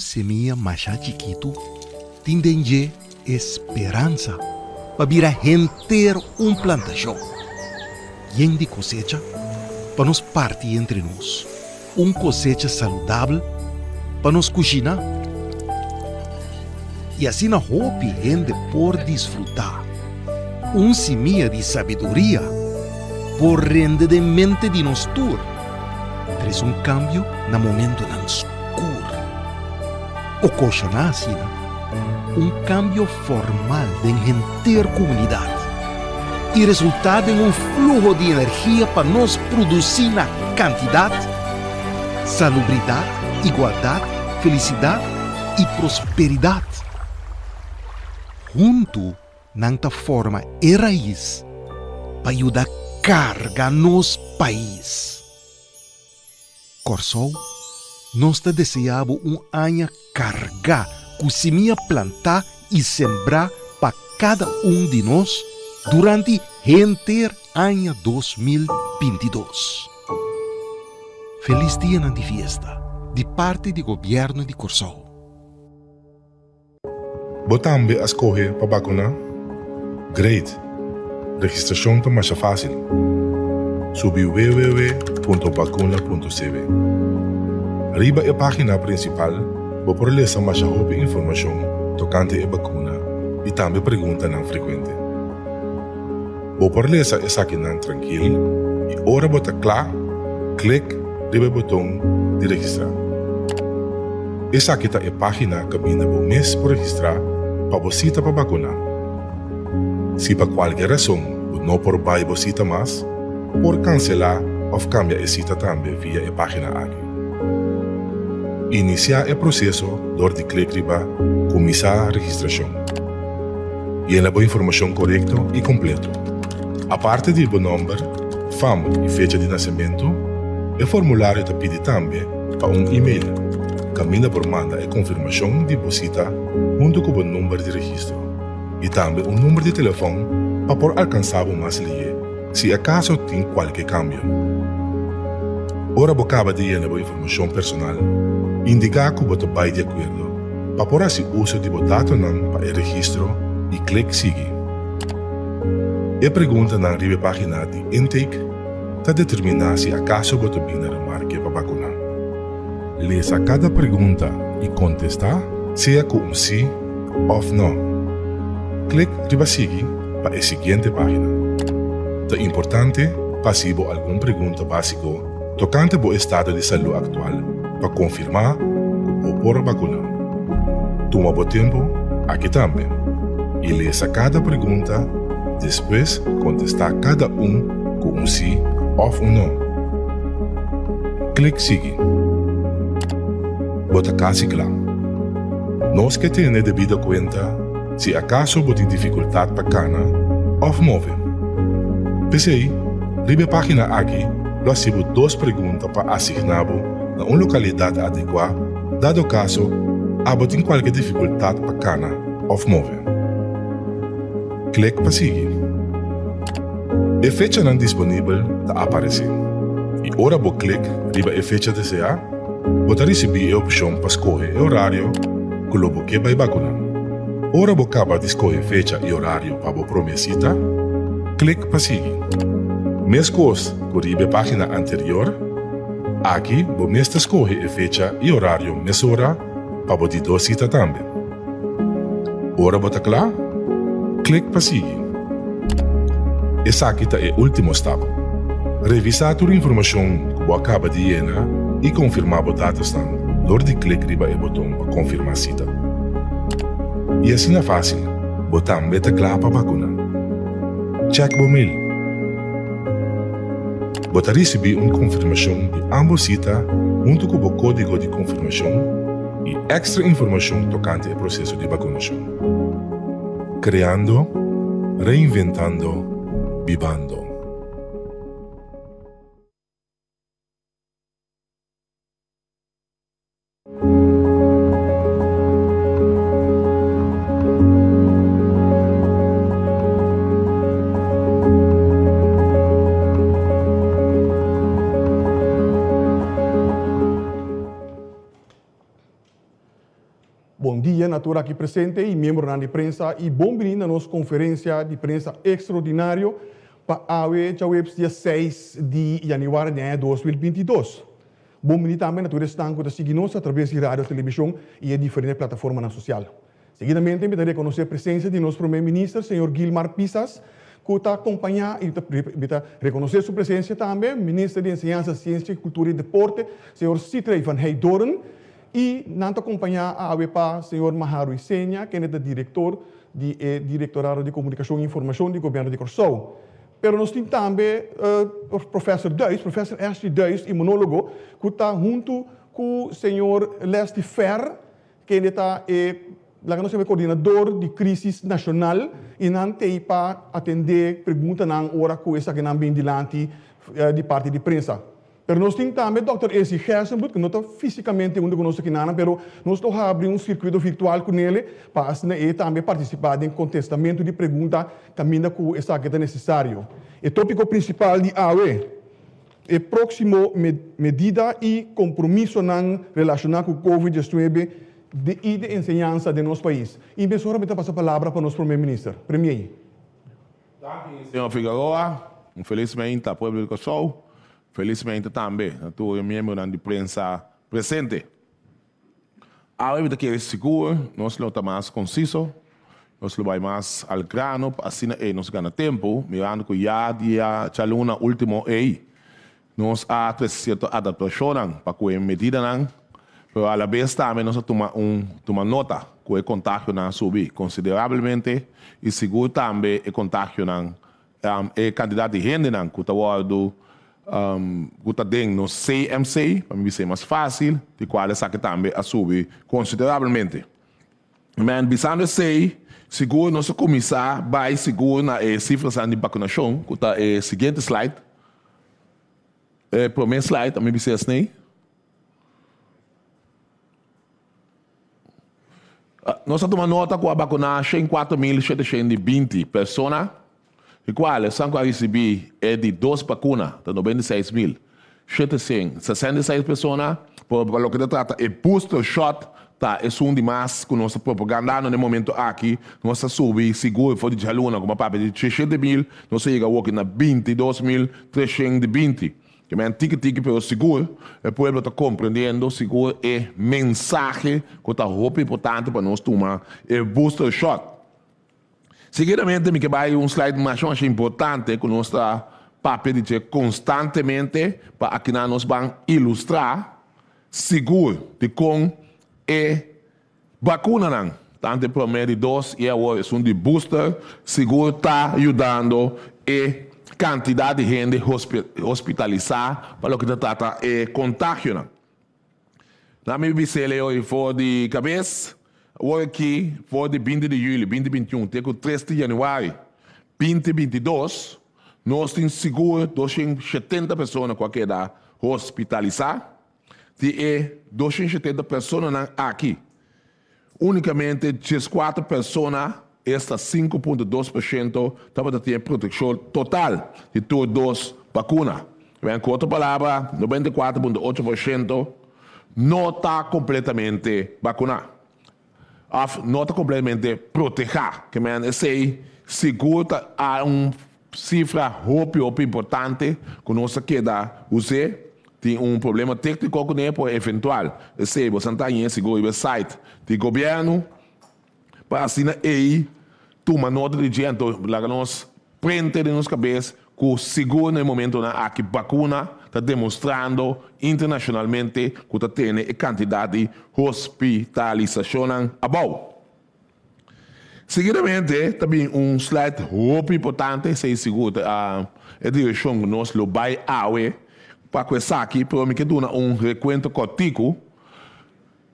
semilla más chiquito, tiene esperanza para vir a render plantação. E de cosecha, para nos partir entre nós. Cosecha saudável para nos cozinhar. E assim na roupa rende por desfrutar. Semilla de sabedoria por rende de mente de nós tur. Traz cambio no momento na escuro. O coxa nasce, cambio formal de render comunidade. E resultado em fluxo de energia para nós produzir na quantidade, salubridade, igualdade, felicidade e prosperidade. Junto, nesta forma é raiz para ajudar a carregar nosso país. Corsol, nós desejamos ano carregar com semente plantar e sembrar para cada de nós durante o ano 2022. Feliz dia na fiesta, de parte do governo de Corsol. Botambe a escolher para vacunar? Great! Registração está mais fácil. Subi www.vacuna.cv. Arriba a página principal, vou por ler mais informação tocante a vacuna e também pergunta não frequente. Vou por ler essa aqui não tranquilo e ora bota claro, clique no botão de registrar. Essa aqui é a página que vinda por mês para registrar para você para vacunar. Se por qualquer razão não por vai você mais, por cancelar ou cambiar a cita também via a página aqui. Iniciar o processo door de clique riba começar a registração. E a boa informação correta e completa. A parte do número, fama e fecha de nascimento, o formulário te pede também para e-mail. Camina por manda a confirmação de visita junto com o número de registro. E também número de telefone para por alcançar o mais ligue, se acaso tem qualquer cambio. Ora acaba de ir a informação personal, indicar que você vai de acordo, para por assim uso de dados para o registro e clique seguir. E pergunta na página de intake para determinar se acaso você vai na marca para vacunar. Leia cada pergunta e contestar, seja com sim ou não. Clique riba seguir para a seguinte página. É importante passivo alguma pergunta básica tocante ao estado de saúde atual para confirmar o por vacunar. Toma o tempo aqui também e leia cada pergunta, depois contestar cada com sim ou não. Clique seguir. Bota casi claro. Nós que temos devida conta se acaso você tem dificuldade para cana ou mover. PCI, ribe página aqui, nós temos 2 perguntas para assignar na uma localidade adequada, dado caso você tem qualquer dificuldade para cana ou mover. Clique para seguir. A fecha não disponível está aparecendo. E ora você clique ribe a fecha desejada, você receber a opção para escolher o horário que você vai vacunar. Ora você acaba de escolher fecha e horário para a promessita, clique para seguir. Mesma coisa que a página anterior, aqui você escolhe a fecha e horário mesma hora para você dar cita também. Ora você está claro? Clique para seguir. Essa aqui é o último step. Revisar a informação que você acaba de llenar e confirmar os dados door de clique riba o botão para confirmar a cita. E assim é fácil, botão está claro para vacunar. Check o mail. Você receber uma confirmação de ambas citas junto com o código de confirmação e extra informação tocante ao processo de vacunação. Criando, reinventando, vivando. dia natura aqui presente e membro da imprensa e bom vindo na nossa conferência de imprensa extraordinário para a dia 6 de janeiro de 2022. Bom vindo também natura estão com a seguir-nos através de rádio, televisão e diferentes plataformas sociais. Seguidamente, me darei a conhecer a presença de nosso primeiro-ministro, senhor Gilmar Pisas, que está acompanhando e reconhecer sua presença também, ministro de Enseñanza, Ciência, Cultura e Deporte, senhor Citrey van Heidoren, e não acompanhar a AWEPA, senhor Maharu Isenha, que é o diretor do Diretorado de Comunicação e Informação do Governo de Corsou. Pero nós temos também o professor Ashley Duys, imunólogo, que está junto com o senhor Leslie Fer, que está o coordenador de crise nacional e não tem para atender perguntas na hora que essa que não vem diante de parte de imprensa. Pero nós temos também o Dr. Esi Hersenbut, que não está fisicamente onde conosco aqui, mas nós estamos abrindo circuito virtual com ele para também participar em contestamento de perguntas caminho com essa que é necessário. O tópico principal de AUE é próximo medida e compromisso relacionado com o Covid-19 e de enseñanza de nosso país. E me somente passa a palavra para o nosso primeiro-ministro. Premier. Senhor Figueroa, felizmente a povo de Corsou, felizmente também a tua membro da imprensa presente. A hora que é seguro, nós não estamos mais conciso, nós não vamos mais ao grano, assim nós ganhamos tempo, mirando que já na última aí, nós há certa adaptação para que a medida não. Pero a la vez também nós tomamos nota que o contágio não subiu consideravelmente e seguro também o contágio não é quantidade de gente não que está dentro no CMC para mim ser mais fácil de qual essa que também a subir consideravelmente. Mas pensando assim, seguro nós começar vai seguro na cifras de vacinação que está seguinte slide, primeiro slide a mim ser assim. Nós tomamos nota que a vacinação em 4.720 pessoas, e qual são que receber é de 2 vacinas, de 96.766 pessoas, por o que trata é booster shot, tá, é um de mais que nossa propaganda no momento aqui, nós subimos seguro, foi de aluna, como a papo de 300.000, nós chegamos aqui na 22.320. Que é tique pelo seguro, o povo está compreendendo, o seguro é mensagem que está muito importante para nós tomar o booster shot. Seguidamente, me que vai slide mais importante que nós está para dizer constantemente para que nós vamos ilustrar seguro de com é vacuna não. Tanto o primeiro dose e agora é de booster, seguro está ajudando e quantidade de gente hospitalizada para o que trata de contágio. Na minha visão, hoje foi de cabeça, hoje aqui foi de 20 de julho, 2021, até o 3 de janeiro, 2022, nós temos seguro 270 pessoas que queda hospitalizadas, e 270 pessoas aqui. Unicamente 14 pessoas esta 5,2% estava tendo proteção total de todas as vacinas. Em outra palavra, 94,8% não está completamente vacunado. Não está completamente protegido. Que é seguro há uma cifra muito importante que nós queda usar. Tem problema técnico que é eventual. Você está em seguro no site do governo. Para assim aí, toma nota de gente, lá nós prende de nossa cabeça que o seguro no momento na que vacuna está demonstrando internacionalmente que está tendo a quantidade de hospitalização abaixo. Seguidamente, também slide muito importante, se seguro a direção que nós vai para que essa aqui, para me que dá recuento contigo.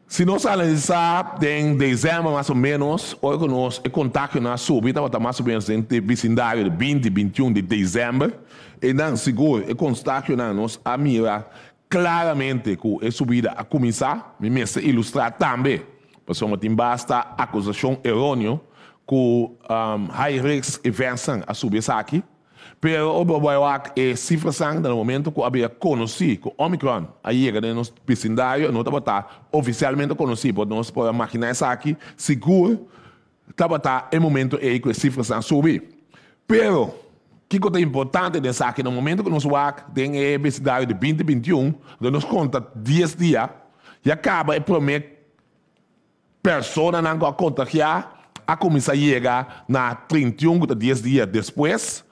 Se nós analisar em dezembro, mais ou menos, hoje nós o contágio na subida está mais ou menos em vicindário de 20, 21 de dezembro, e não seguro, o contágio nós a mira claramente que a subida a começar, me ilustrar também, porque basta acusação errônea que high risk events a subir aqui, Pero o cifra sang no momento que havia conhecido que Omicron aí chega no nosso vecindário, não estava oficialmente conhecido, porque nós podemos imaginar isso aqui, seguro, estava em momento aí que a cifra sang subir. Pero, o que é importante nessa aqui, no momento que nós tem o vecindário de 2021, nós conta 10 dias, e acaba a primeira pessoa que contagiar, a começar a chegar na 31, 10 dias depois,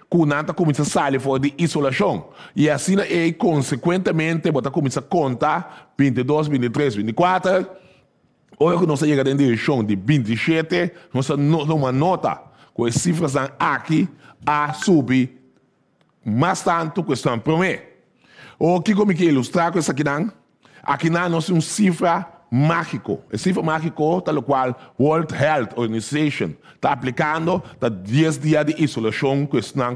que nada começa a sair fora de isolação. E assim, consequentemente, você começa a contar 22, 23, 24. Hoje que nós chegamos em direção de 27, nós temos uma nota que as cifras aqui a subir mais tanto que estão prometidas. O que eu quero ilustrar com isso aqui? Aqui nós temos uma cifra mágico. A cifra mágico, tal qual World Health Organization está aplicando, está 10 dias de isolação que estão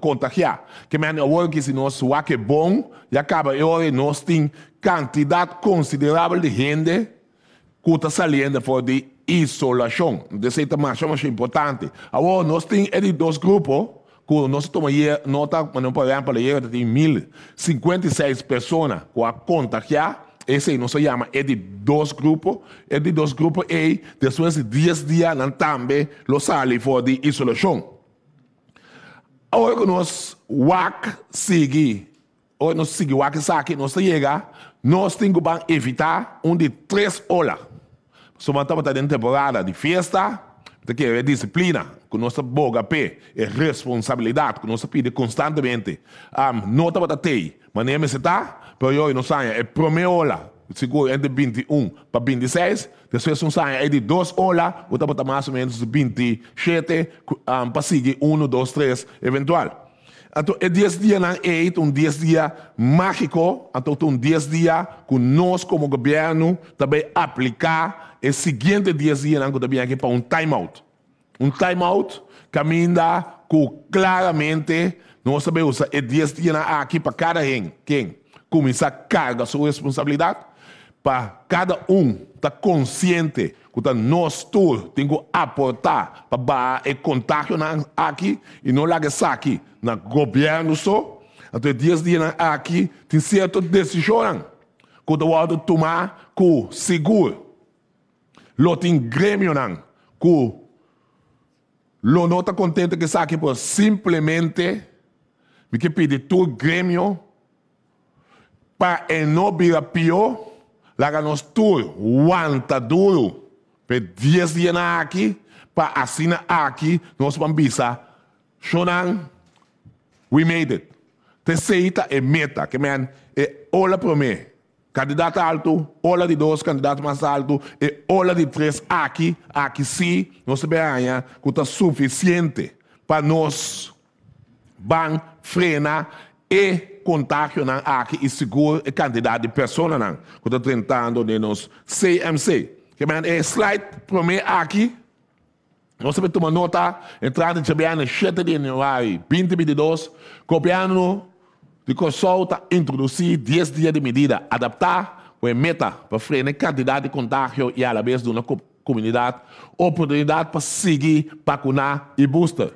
contagiar. Que é algo que se nós é bom, e acaba hoje nós temos quantidade considerável de gente que está saindo fora de isolação. Dessa é mais importante. Agora nós temos dois grupos, que nós tomamos nota, mas não podemos falar, tem 1.056 pessoas que a contagiar. Esse não se chama de dois grupos. É de dois grupos e depois de 10 dias também lo sale fora de isolação. Agora que nós seguimos aqui, nós chega, nós temos que evitar de 3 horas. Somos em temporada de festa, que é disciplina, que nós boga pé, é responsabilidade, que nós pede constantemente. Não está para ter, mas nem se está. Pero hoje não sai, é primeira hora, seguro entre 21 para 26, depois não sai, é de 2 horas, ou está mais ou menos 27, para seguir 1, 2, 3, eventual. Então, é 10 dias é 10 dias mágico, então 10 dias que nós como governo também aplicar os seguintes 10 dias que também aqui para time-out. Time-out caminha que claramente nós sabemos usar 10 dias aqui para cada quem começar a carregar sua responsabilidade, para cada estar consciente que nós todos temos que aportar para o contágio aqui e não largar isso aqui no governo só. Então, 10 dias aqui tem certas decisões que eu tomar com seguro. Lo tem grêmio que não está contente que isso aqui por simplesmente me que pedir todo grêmio para não virar pior, lá nós todos aguenta duro, para 10 dias aqui, para assinar aqui, nós vamos pensar, we made it. Terceira é meta, que é olha para mim, candidato alto, olha de 2 candidatos mais alto, e olha de 3 aqui sim, nós sabemos que está suficiente para nós frenar e contágio aqui e seguro a quantidade de pessoas que estão tentando de nos CMC. Que é slide primeiro aqui. Nós sabemos tomar nota, entrando de 7 de janeiro 2022, copiando de consulta, introduzir 10 dias de medida, adaptar a meta para frear a quantidade de contágio e, à vez, de uma comunidade, oportunidade para seguir, vacinar e booster.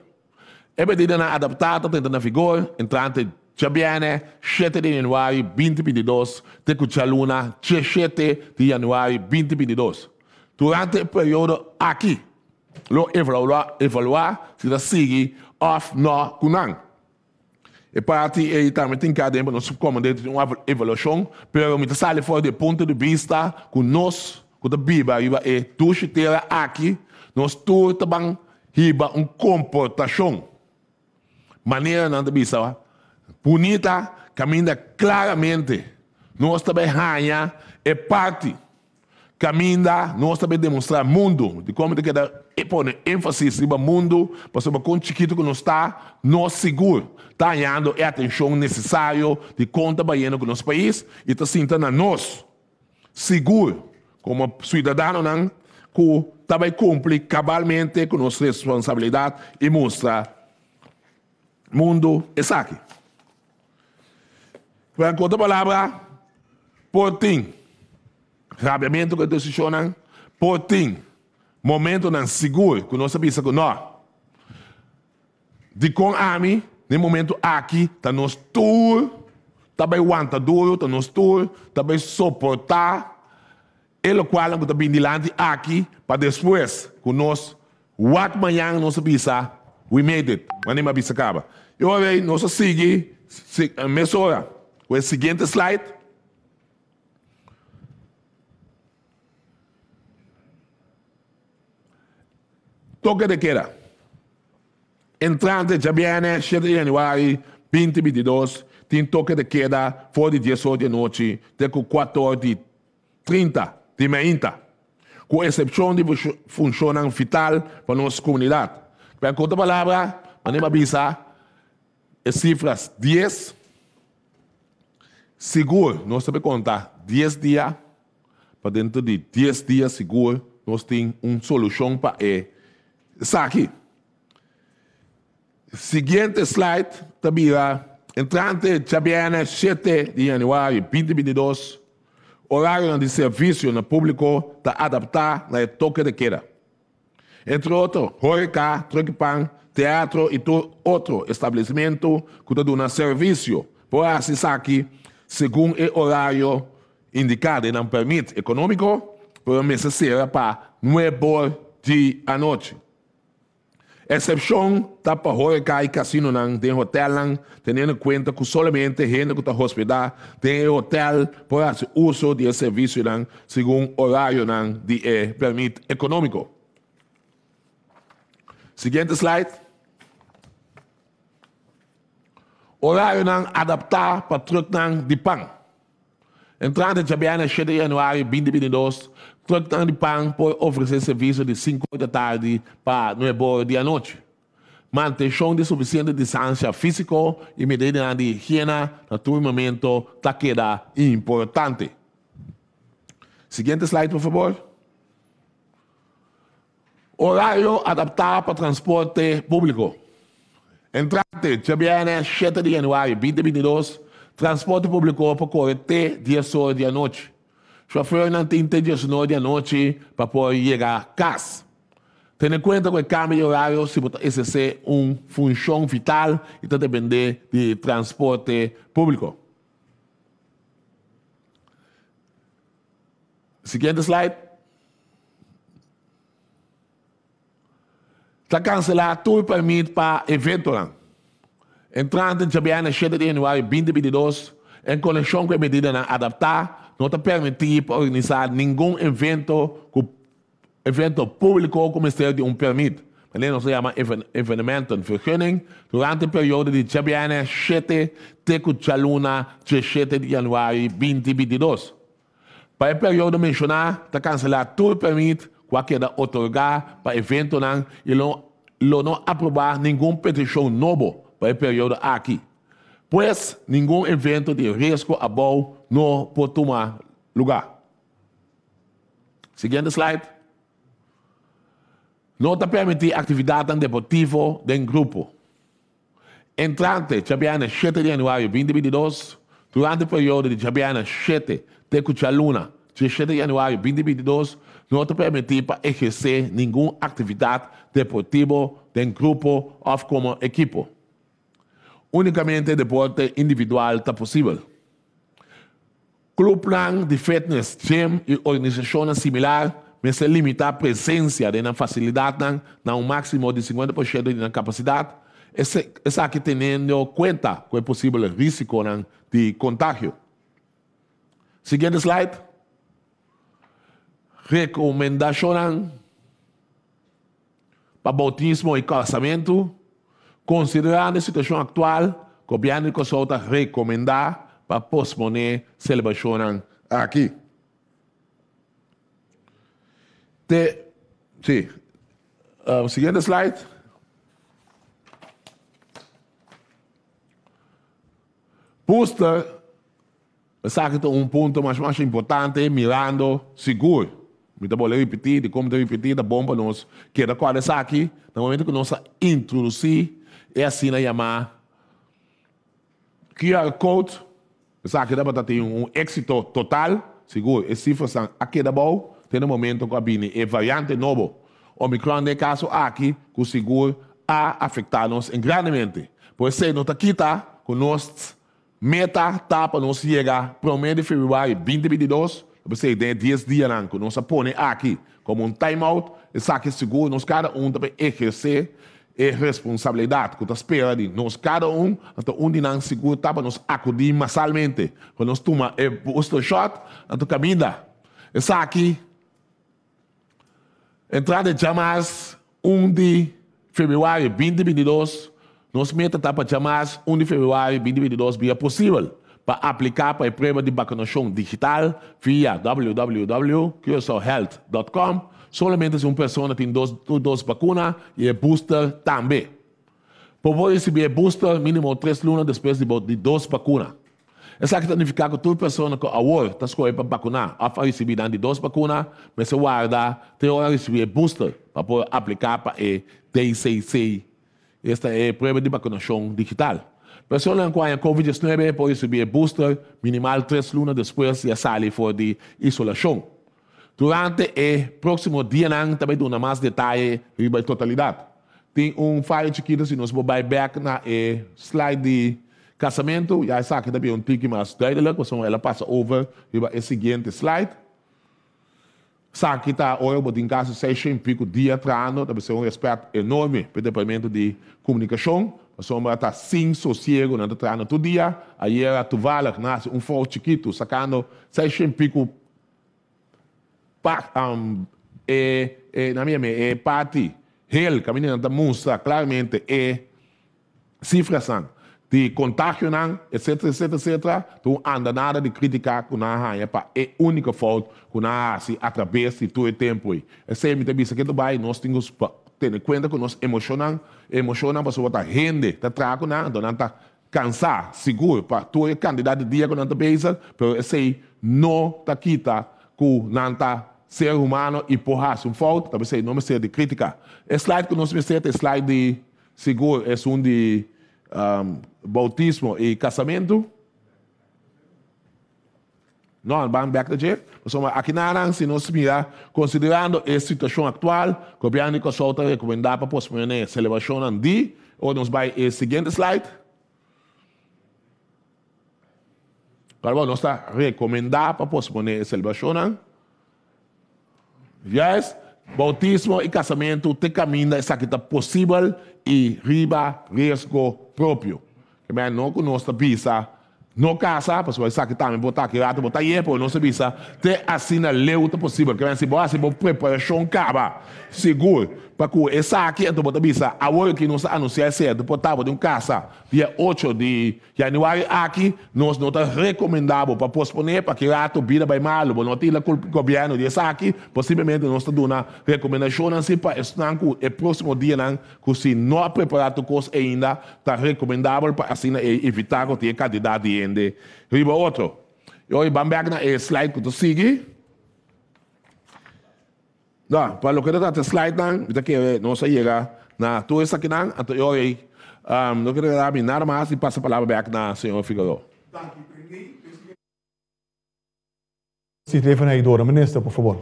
A medida adaptada, tentando vigor, entrando já viene 7 de janeiro 2022, te cuchaluna 7 de janeiro 2022. Durante o período aqui, lo evaluar se sigue ou não. E parte aí também tem que haver no subcomandante uma avaliação, pero me sai fora do ponto de vista que nós, que a Bíblia é tudo aqui, nós todos também riba comportação. Maneira não bisa bonita, caminha claramente. Nós também ganha é parte. Caminha, nós também demonstrar mundo, de como que pôr ênfase no mundo, para saber quão chiquito que nós está, nós seguro, está ganhando a atenção necessária de conta baiano com nosso país e está sentindo nós seguro, como cidadão, que também cumpre cabalmente com nossa responsabilidade e mostra mundo é aqui. Para outra palavra, por ti, rabiamento que decisionam, por ti, momento não seguro, que nós sabemos que De com a mim, no momento aqui, tá nos tour, também aguenta duro, tá nos tour, também suportar, e o qual nós também dilante aqui, para depois, com nós, what amanhã nós bisa, we made it, mas nem mais bisa acaba. E agora, nós seguimos, mesora, o seguinte slide. Toque de queda. Entrante já viene 7 de januário 2022, tem toque de queda for de 18 de noite, até com 14 de 30 de manhã, com exceção de funcionam vital para nossa comunidade. Para outra palavra, vamos avisar, as cifras 10, seguro, nós sabemos contar 10 dias, para dentro de 10 dias seguro, nós temos uma solução para isso aqui. Seguinte slide, tabira, entrante já viene 7 de januário 2022, horário de serviço no público está adaptado ao toque de queda. Entre outros, Horeca, Truquepan, teatro e outro estabelecimento que dá serviço por acessar aqui, segundo o horário indicado no permite econômico, por necessário para 9 da noite. Exceção está para Horeca e Casino tem hotel, tendo em conta que somente gente que está hospedada tem hotel por uso de serviço segundo horário de permite econômico. Seguinte slide. Horário adaptado para truck de pão. Entrante já viene 7 de januário 2022, truck de pão pode oferecer serviço de 5 da tarde para 9 da noite. Manutenção de suficiente distância física e medida de higiene no turmamento está queda importante. Seguinte slide, por favor. Horário adaptado para transporte público. Entrante já viene 7 de januário 2022, transporte público para correr até 10 horas da noite. Chofer não tem até 19 da noite para poder chegar a casa. Tendo em conta que o câmbio de horário se pode exercer uma função vital e está dependendo de transporte público. Seguinte slide. Está cancelado todo o permito para evento. Entrante já viene 7 de januário 2022, em conexão com a medida adaptada, não está permitido organizar nenhum evento público como este de permito. Não se chama evenemento de vergunning durante o período de já viene 7 de 7 de januário 2022. Para o período mencionado, está cancelado todo o permito que queda otorgar para evento e não aprovar nenhuma petição nova para o período aqui. Pois nenhum evento de risco a bom não pode tomar lugar. Seguinte slide. Não está permitido atividade deportiva de grupo. Entrante já viene 7 de januário 2022, durante o período de já viene 7 de 7 de januário 2022, não está permitido para exercer nenhuma atividade deportiva de grupo ou como equipo. Unicamente deporte individual está possível. Clube de fitness, gym e organizações similares mas se limita a presença na facilidade na um máximo de 50% da capacidade, essa aqui tendo em conta com o possível risco de contágio. Seguinte slide. Recomendação para bautismo e casamento, considerando a situação atual, o governo consulta recomendar para posponer celebração aqui. Seguinte slide. Posta, exacto, um ponto mais importante, mirando seguro. Me vou repetir, de como repetir, da bom para nós. Que da qual essa aqui, no momento que nós introduzir, é assim a chamar QR Code. Essa aqui dá para ter um êxito total, seguro. E cifras são aqui da bom. Tem um momento que a é variante novo. Omicron, no caso aqui, que o seguro a afectar-nos grandemente. Por isso, nós estamos aqui com nossa meta para nós chegar para o mês de fevereiro de 2022. Você tem 10 dias que nós põe aqui como time-out. Isso aqui é seguro, nós cada também exercer a responsabilidade que espera de nós cada então de nós seguro para nós acudir massalmente. Quando nós tomamos o booster shot, então caminha. Isso aqui, entrada de jamais 1 de fevereiro de 2022, nós metemos para jamais 1 de fevereiro de 2022 via possível para aplicar para a prova de vacinação digital via www.curaçaohealth.com. Solamente se uma pessoa tem duas vacinas e é booster também. Para poder receber booster, mínimo 3 lunas depois de 2 vacinas. Isso aqui significa que toda pessoa que agora está escolhendo para vacinar, a receber de 2 vacinas, mas se guarda, tem hora de receber booster para poder aplicar para a DCC. Esta é a prova de vacinação digital. Pessoas que têm Covid-19 podem receber booster minimal 3 lunas depois de sair fora de isolação. Durante o próximo dia, também dou mais detalhes sobre a totalidade. Tem file chiquito, se nós vamos back na slide de casamento, já sabe que também tique mais duidelijk, então ela passa over para o seguinte slide. Sabe que está hoje, em caso, 6 e pico dia atrás, também é respeito enorme para o departamento de comunicação. Nós está sem sossego, não está todo dia. Aí era tovalha, nasce file chiquito, sacando 6 e pico na minha parte, ele, caminhando, mostra claramente cifras de contágio, etc. Então, anda nada de criticar com a raia para a única falta que nós através de todo o tempo. Essa é a minha vista que nós temos que ter em conta que nós emocionamos para a gente está trazendo, não está cansado, seguro, para todo o candidato de dia que não está pensando, mas esse não está aqui, que não está ser humano e porra, um falta, talvez não me seja de crítica. O slide que nós vemos é o slide de seguro, é de bautismo e casamento. Não, vamos back to check. Aqui na se nós mirar, considerando a situação atual, o governo de solta recomendar para posponer a celebração de, ou nos vai o seguinte slide. Agora, nós está recomendar para posponer a celebração. Yes, bautismo e casamento te caminha essa que está possível e riba risco próprio. Que não que nós visa no casa, porque essa que também botar que rato botar aí, porque nós visa te assina leu te possível. Que se boa se boa preparação caba seguro para que essa aqui então botar visa a hora que nós anunciar certo portável de casa dia 8 de janeiro aqui nós não está recomendado para posponer para que rato vida vai mal, não tem o governo de essa aqui, possivelmente nós está dando recomendação assim para estar com o próximo dia que se não preparado coisa ainda está recomendável para assim evitar que tenha candidato de ainda. Riba outro. Eu vamos ver na slide que tu sigue. Não, para o que está no slide, não se chega na tua essa aqui, então eu não quero dar nada mais e passo a palavra back na senhora Figueiredo. Se even naar Idora, minister, por favor.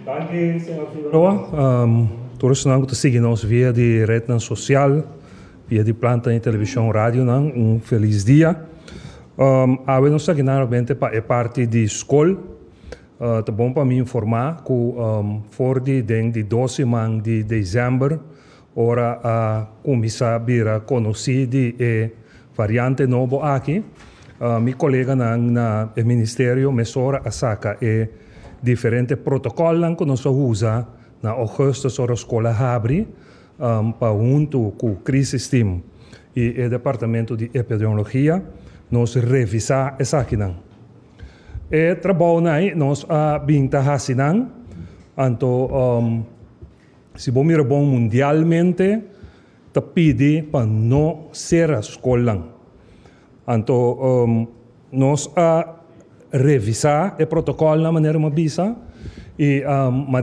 Dank senhor Figueiredo. Todos nós que seguimos via de rede social, via de planta em televisão, rádio, feliz dia. Eu não sei realmente para a parte de escola. É bom para me informar que for de 12 de dezembro, ora a começar a conhecer a variante nova aqui. Meu colega no Ministério me sora a saca diferentes protocolos que nós usamos na agosto sobre a escola abre para junto com o Crisis Team e o Departamento de Epidemiologia nós revisar essa aqui. E trabalho nós binta hasinan anto se bom mira bom mundialmente te pede para não ser a escola anto nós revisar o protocolo na maneira uma bisa e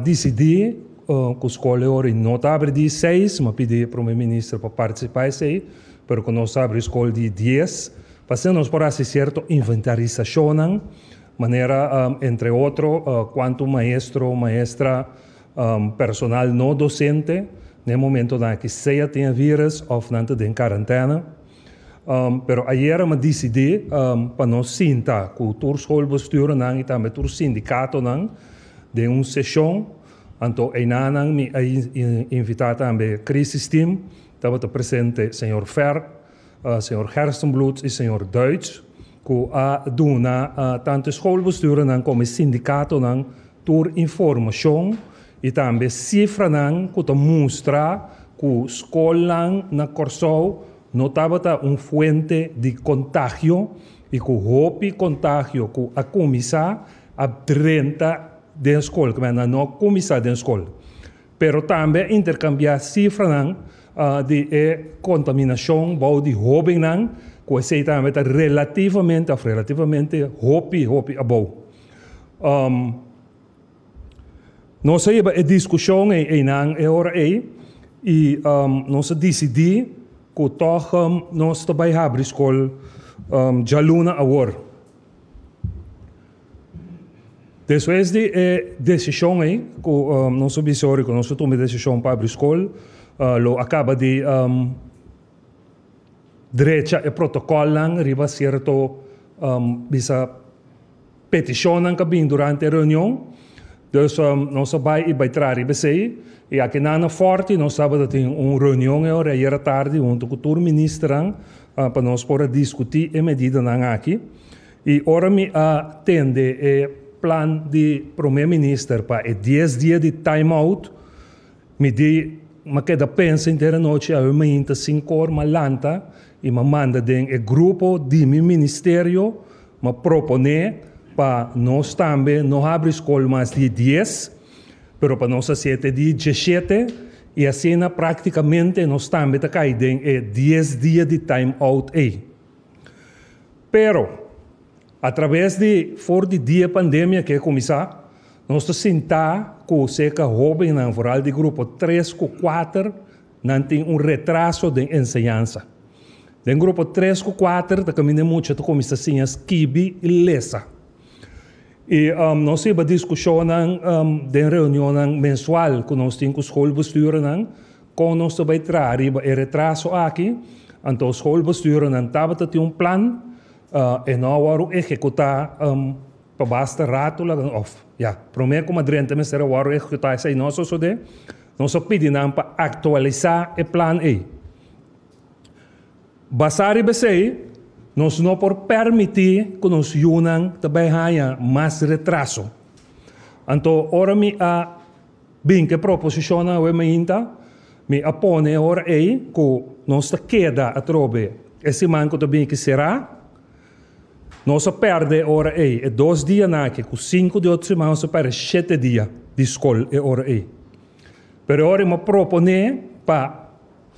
decidir que a escola ora não abre de 6 mas pedi para o primeiro-ministro para participar sei pero que nós abre a escola de 10 para nós por assim certo inventarização maneira, entre outros, quanto maestro, maestra, personal não docente, no momento que seja tem vírus ou não tem quarentena. Pero ayer me decidi para nós sentar com o schoolbestuur e também o sindicato de uma sessão. Então, eu me invitado também crisis team, estava presente o senhor Fer, o senhor Hersenbloed e o senhor Duits, que dona tanto schoolbestuur como sindicato tur informação e também cifra que mostra que a escola na Corsou não estava uma fonte de contágio e que o contágio que a começar a 30 da escola, que não começar da escola. Pero também intercambiar cifra de contaminação, de hobby, que se também relativamente hobby abou. Nós temos a discussão e nós decidimos que nós também abrimos a escola já luna agora. Depois de decisão que nós observamos, que nós tomamos a decisão para abrir a escola, acaba de direita e protocolo riba certo bisa petição que vem durante a reunião. Então, nós vai entrar e e aqui na forte nós sabemos que tem uma reunião ayer tarde junto com o ministro para nós poder discutir a medida aqui. E ora me atende o plano de primeiro-ministro para 10 dias de time-out. Me queda pensa inteira noite a me inta 5 horas ma lanta e me manda o grupo de meu ministério me propone para nós também não abrir escola mais de 10, pero para nós 7 de 17 e assim praticamente nós também caímos 10 dias de time out aí. Pero através de dia pandemia que começar, nós sentar com cerca jovem na foral de grupo 3 ou 4 não tem retraso de ensinança. No grupo 3 ou 4 também muito começa assim as kibi e lesa. E nós temos discussão de reunião mensual que nós temos com o schoolbestuur com nós também trazer o retraso aqui. Então o schoolbestuur estava ter um plano e não vamos executar para basta rato of. Ja, primeiro como adrente me será vamos executar isso aí nós pedimos para atualizar o plano aí. Basari besei nós não por permitir que nos unam também haja mais retraso. Então, ora me bem que proposição me apone ora aí que nós queda a trobe esse manco também que será nós perde ora aí 2 dias que com 5 de outra semana nós perde 7 dias de escola ora aí. Pero ora me propone para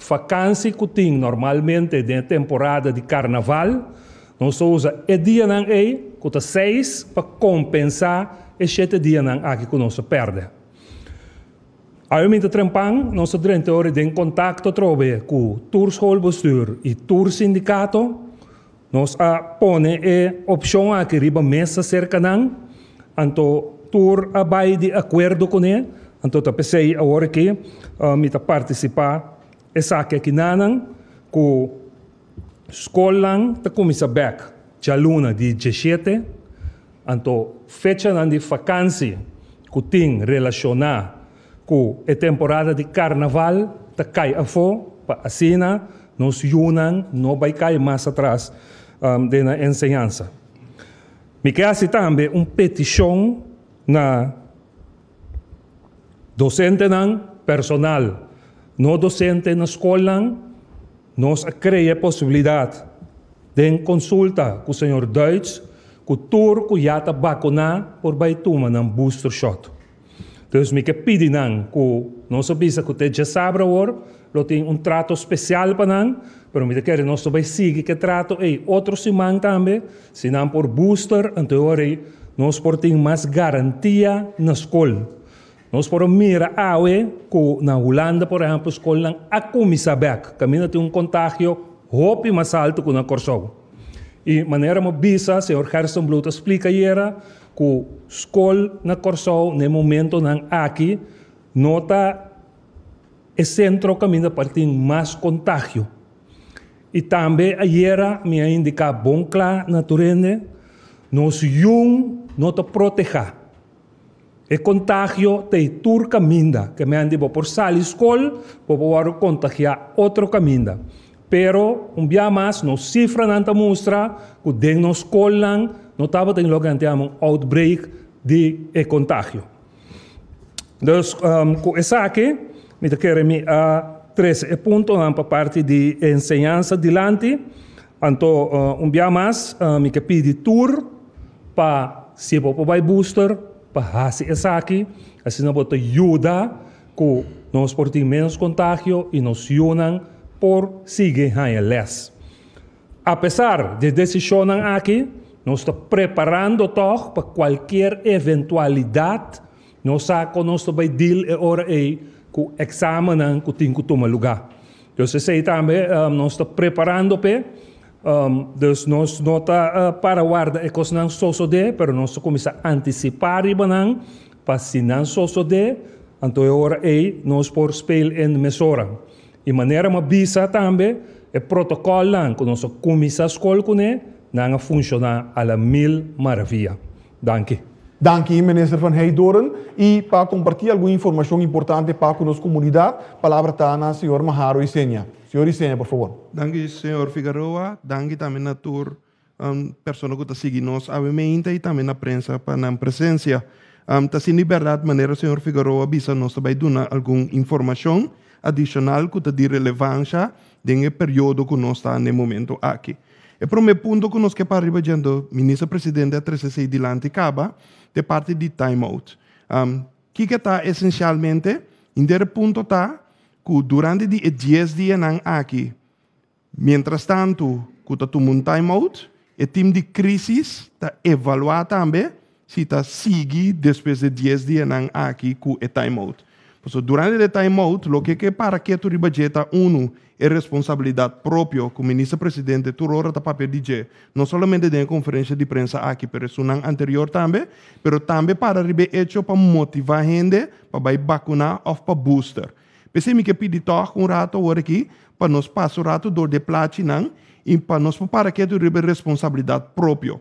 vacância que tem normalmente na temporada de carnaval, nós usamos o dia aí, que 6 para compensar os 7 dias aqui que nós perde. Aí me trampang, nós durante a hora de contato com o tour schoolbestuur e tour sindicato, nós põe a opção aqui riba mesa cerca então tour vai de acordo com ele, então eu pensei a hora que me participar essa aqui nanan que escola ta começa back já luna de 17 então fecha de vacância que tem relacionar com a temporada de carnaval ta cai a fo para assim nos unan não vai cair mais atrás na ensinança. Me quer também uma petição na docente personal no docente na escola, nós criamos a possibilidade de consulta com o senhor Duits, que o tour que já está vacinado por tomar um booster shot. Então, me pedem que nós sabemos que já sabe agora, tem um trato especial para nós, mas me querem nós também seguir que trato e outro semana também, se não por booster, então nós temos mais garantia na escola. Nós podemos mirar que na Holanda, por exemplo, a escola a começar back. Caminho tem um contágio mais alto que na Corsou. E maneira uma bisa, o senhor Hersenbloed explica era que a escola na Corsou, no momento aqui, não está o centro caminha para ter mais contágio. E também, ayer, me indica bom claro, naturalmente, nós não te proteger. O contágio tem tur caminho, que me andi por sair escola, para contagiar outro caminho. Pero, dia mais, nos cifras não mostra que dentro da escola não estava tendo logo outbreak de contágio. Então, com essa aqui, me quero três pontos para parte de ensinança dilante. Então, dia mais, me quero pedir tour para se vai booster, para fazer essa aqui, assim não pode ajudar com nós por ter menos contágio e nos ajudam por seguir a les. Apesar de decisão aqui, nós estamos preparando todo para qualquer eventualidade. Nós sabemos que nós vamos deal agora com o exame que tem que tomar lugar. Então, sei também, nós estamos preparando para nós não estamos para guardar as coisas não suceder, mas nós começamos a antecipar para se não suceder, então agora nós por spelen em mesura. E maneira uma bisa também, o protocolo que nós começamos a escola com ele, não funciona a la mil maravilha. Dank u. Dank u, minister Van Heidoren. E para compartilhar alguma informação importante para a nossa comunidade, a palavra está na senhor Maharo Isenia. Senhor Isenia, por favor. Dank u, senhor Figueroa. Dank u também na tour pessoa que está seguindo nós, obviamente, e também na prensa para a presença. Está sendo liberdade, maneira, senhor Figueroa, bisa nós também dar alguma informação adicional que está de relevância no período que nós estamos no momento aqui. O primeiro ponto que nós queremos arribar dizendo, ministro-presidente, 36 de acaba, de parte de timeout. Que está essencialmente, em der ponto está, que durante 10 dias aqui, mientras tanto, que está tomando um timeout, o time de crise está evaluando também se está seguindo depois de 10 dias aqui com o timeout. Durante o timeout, o que para que tu ribajeta é responsabilidade própria que o ministro-presidente Turora está para pedir, não somente na conferência de prensa aqui, mas no anterior também, mas também para ribe hecho para motivar a gente para vacinar ou para booster. Pensei que pedir toch rato agora aqui, para nós passar o rato door de platina e para nós para que tu ribe responsabilidade própria.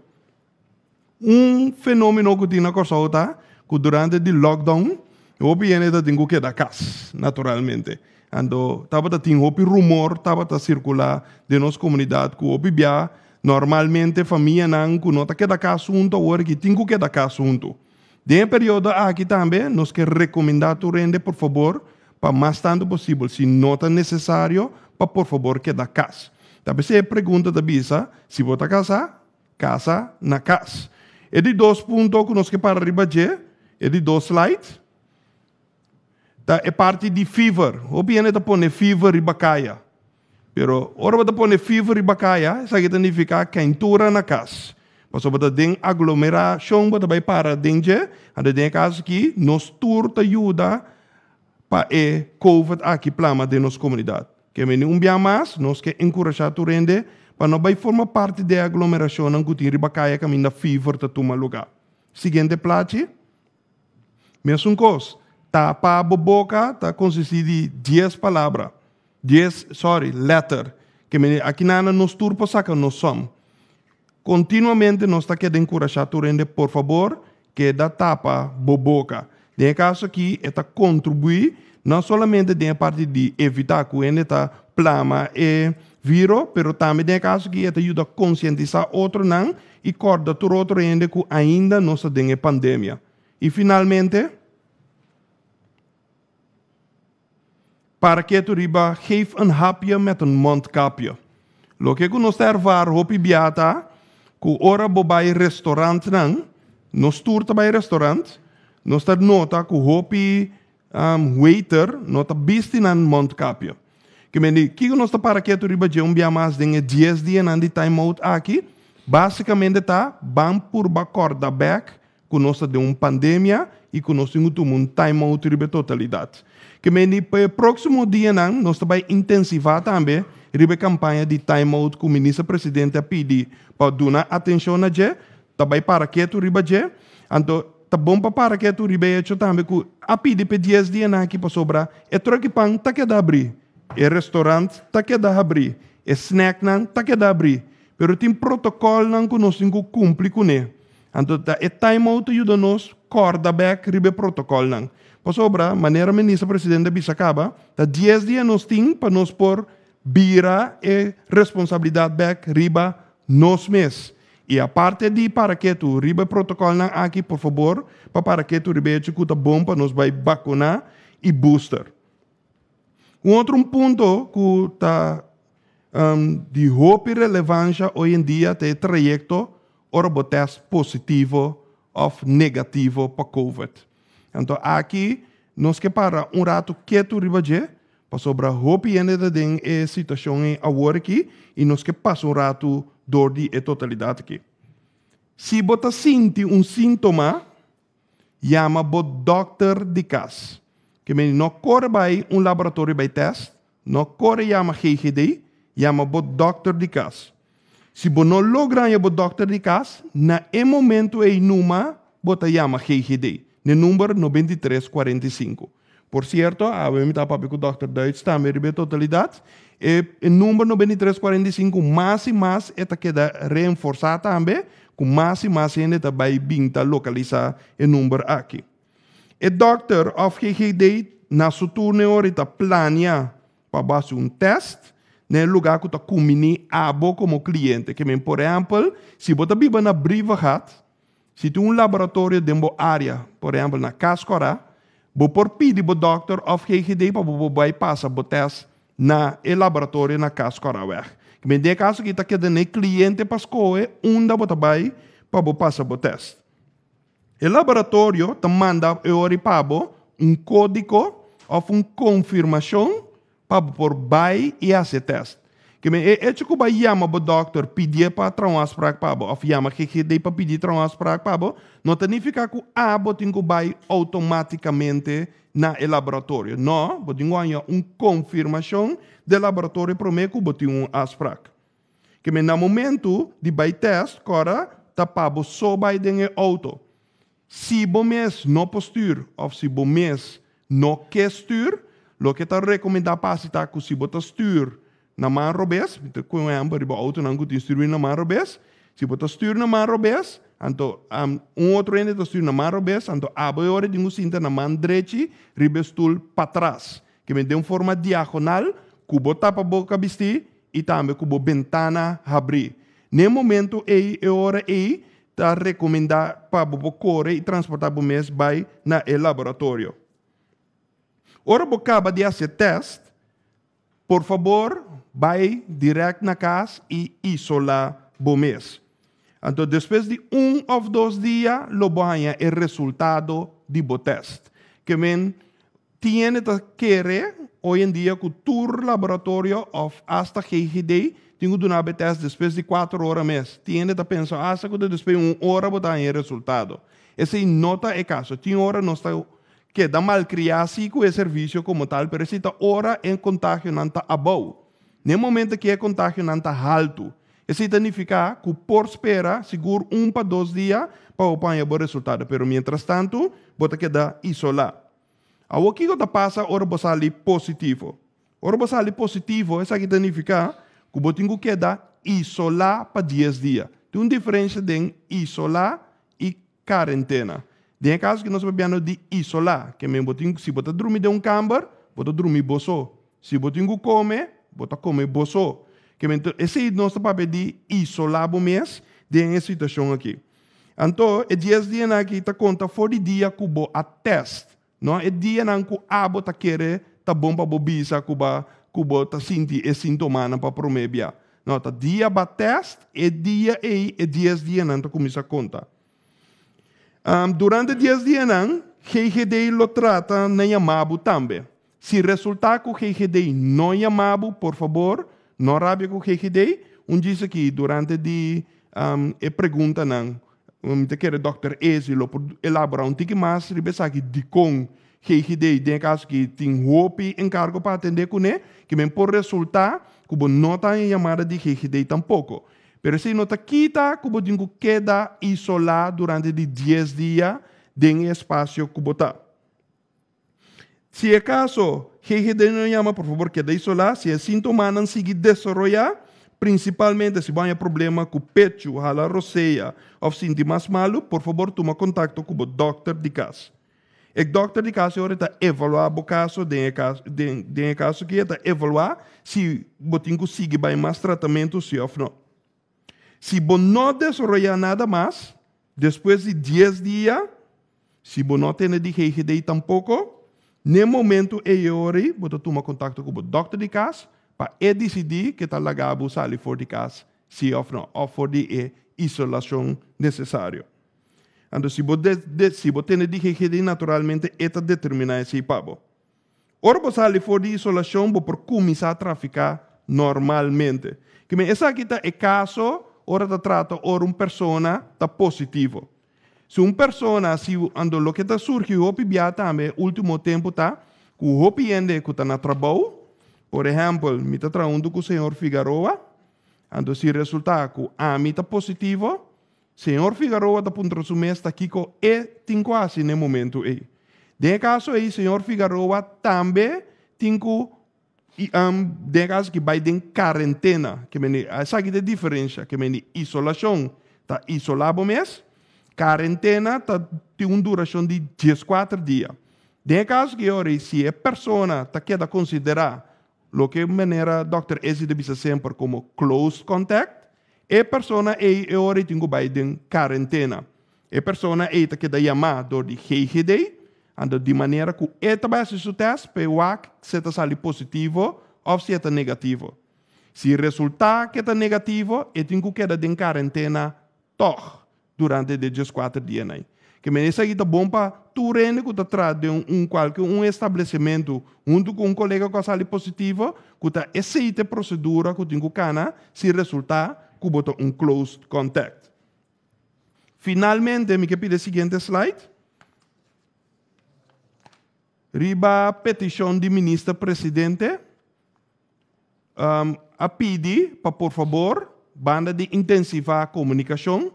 Fenômeno que tinha correta, que durante o lockdown, o PN tem que dar casa, naturalmente. Ando, estava tendo rumor, estava circular de nossa comunidade que o bia normalmente família não que não queda casa junto, agora que tem que dar casa junto. De período aqui também, nós que recomendar tu rende, por favor, para mais tanto possível, se não é necessário, para por favor que da casa. Também se pergunta da bisa, se vota casa na casa. E de 2 pontos que nós que para ribaje, e de 2 slides. É parte de fever. O piano está pondo fever e bacaia. Pero, ora está pondo fever e bacaia, isso significa quentura na casa. Mas se tem aglomeração, você vai para dentro, e tem caso que nos turta ajuda para o COVID aqui plama de nossa comunidade. Que um dia mais, nós que encorajar tu rende, para não vai formar parte da aglomeração, não que tem bacaia que a fever está tomando lugar. Seguinte plate. Mesmo coisa. Tapa a boca, está consistido de 10 palavras. 10, letter. Que aqui na nos turpa saca nós somos. Continuamente nós está querendo encorajar tu rende, por favor, que da tapa a boca. De caso aqui, está contribuir, não somente de parte de evitar que ele está plama e vírus, mas também de caso que está ajuda a conscientizar outro não e corda tu outro rende que ainda não está em pandemia. E finalmente, para que tu riba geef een hapje met een mondkapje. Lo que nós ervar hopi biata, que ora bobai restaurant nang, nos turta bij restaurant, nos ter nota que hopi waiter nota bisti nan mondkapje. Que meni, kiko nos para que tu riba je bia mais dinge 10 dias nan di time out aqui, basicamente tá bam por corda back, que nós de pandemia e que nós temos um time out riba totalidade. Que para o próximo dia nós vamos intensivar também a campanha de time out que o ministro-presidente pediu para dar atenção a você, também para que tu riba je, então tá bom para que tu ribe hecho também que a pide pe 10 dias na aqui para sobrar e troque pão tá que dá abrir e restaurante tá que dá abrir e snack nan tá que dá abrir pero tem protocolo nan que nós temos que cumprir com ele então é time out ajuda nós corda back ribe protocolo nan para sobrar maneira ministra presidente Bisacaba tá 10 dias nós temos para nós por vira e responsabilidade back riba nós mesmos. E a parte de para que tu riba protocolo na aqui, por favor, para que tu riba executa bom para nos vai vacinar e booster. Outro ponto que está de roupa relevância hoje em dia é o trajeto ou teste positivo ou negativo para COVID. Então aqui nós que para rato que tu riba para sobre a roupa e ainda tem a situação agora aqui e nós que passa rato door die totalidade aqui. Se você sente sintoma, chama o doctor de casa. Que não corre vai laboratório vai teste, não corre chama GGD, chama o doctor de casa. Se você não logra o doctor de casa, na momento numa, você chama GGD, no número 9345. Por certo, eu me estava com o Dr. Duits também, a totalidade. E o número 9345, mais e mais, é que reforçar também, com mais e mais ainda vai vir localizar o número aqui. O Dr. of GGD, na sua turno, está planeando para fazer teste, no lugar que está combinando abo como cliente. Que, por exemplo, se você vive na Brivahat, se tem laboratório de uma área, por exemplo, na Cascora, vou por pedir o doctor of GGD para você passar o teste na laboratório na Cascora. Que de caso que está querendo cliente para escolher onde você vai para passar o teste. O laboratório te manda para código ou confirmação para por vai e fazer teste. Que é que vai chamar o doctor pedir para transferir para ou chama GGD para pedir transferir para não significa que a botin que vai automaticamente na laboratório. Não, botin ganha confirmação do laboratório para mim que botin asprac. Que no momento de vai teste, agora tapabo só vai dentro auto. Se o mês não postura ou se o mês não quer stuur, o que está recomendado para que se você stuur na mão robes, com o auto não tem stuur na mão robes, se você stuur na mão robes, então outro ainda está stuur na mão robes, então a hora de cinta na mão direita, ribestul para trás, que me dê uma forma diagonal, que você tapa a boca vestir e também que você ventana abrir. No momento é hora está recomendado para você correr e transportar o mês vai na laboratório. Ora você acaba de fazer teste, por favor, vai direto na casa e isolar o mês. Então, depois de 1 ou 2 dias, lo banha o resultado do teste. Que men tiene que querer, hoje em dia, que o laboratório ou hasta GGD, tem que dar o teste depois de 4 horas mês. Tiene que pensar, hasta que depois de 1 hora, botar o resultado. Esse nota é caso. Tem hora não está que dá mal criar com o serviço como tal, pero se está hora em contágio não está abaixo. No momento que é contágio não está alto. Isso significa que por espera, seguro 1 para 2 dias, para obter o resultado. Pero mientras tanto, você queda isolado. O que passa, ora você sai positivo. Ora você sai positivo, isso significa que você tem que quedar isolado para 10 dias. Tem uma diferença entre isolar e quarentena. Tem casos que nós falamos de isolar, que se você dormir de camper, você dormir boço. Se você come, você come boço. Esse é o nosso papel de isolar o mês dessa situação aqui. Então, é 10 dias aqui, está conta fora de dia que você a teste. Não é dia que você quer, está bom para você bisa, que você sente esse sintoma para prometer. Não, está dia para teste, é dia é 10 dias que começa a conta. Durante 10 dias, GGD lo trata na Yamabu também. Se resultar que o GGD não Yamabu, por favor, não rabia com o GGD. Diz aqui, durante a pergunta, te quer Dr. Ezilo elaborar tique mais, ribesa aqui de com GGD, tem caso que tem roupa encargo para atender com ele, que vem por resultar, que não está em chamada de GGD tampouco. Pero se não está quita, como digo, queda isolado durante 10 dias den espaço que botar. Se é caso, GGD não chama, por favor, queda isolar. Se é sintoma não seguir desarrollar, principalmente se vai problema com o pecho, a roceia, ou sinto mais malo, por favor, toma contato com o doctor de casa. O doctor de casa está evaluar o caso, de caso que está evaluar se você consegue mais tratamento, se ou não. Se você não desarrollar nada mais, depois de 10 dias, se você não tem de GGD tampouco, no momento você toma contato com o doctor de casa para decidir que está lagado sair fora de casa, se ou não, ou for de isolação necessária. Então, se você tem de GGD, naturalmente, é determinar esse papo. Ora, você sai fora de isolação, você começar a traficar normalmente. Que essa aqui é o caso, ora está trata, ora uma pessoa está positivo. Se uma pessoa, se ando lo que está surgindo, o PBA também, último tempo está, o hopiende que está na trabalho, por exemplo, me está trazendo com o senhor Figueroa, ando se resulta que a mim está positivo, senhor Figueroa da ponto su mês está aqui com tem quase no momento aí. De caso aí, senhor Figueroa também tem de caso que vai em quarentena, que essa aqui é a diferença, que isolação está isolado mês, quarentena tem uma duração de 14 dias. De caso que ora se a pessoa está queda considerar o que maneira Dr. Ezi de bisa sempre como close contact, a pessoa é ora tem que quarentena. A pessoa é que da chamada de GGD, ando de maneira que esta vai ser o teste para o se está sali positivo ou se está negativo. Se resultar que está negativo, tem que quedar em quarentena durante 14 dias. Que isso aqui está bom para tu rende que está atrás de um estabelecimento, junto com um colega que sali positivo, que está aceita a procedura que tem que cana, se resultar que botou um close contact. Finalmente, me pide o seguinte slide. Riba petição do ministro-presidente a pedir para, por favor, banda de intensivar a comunicação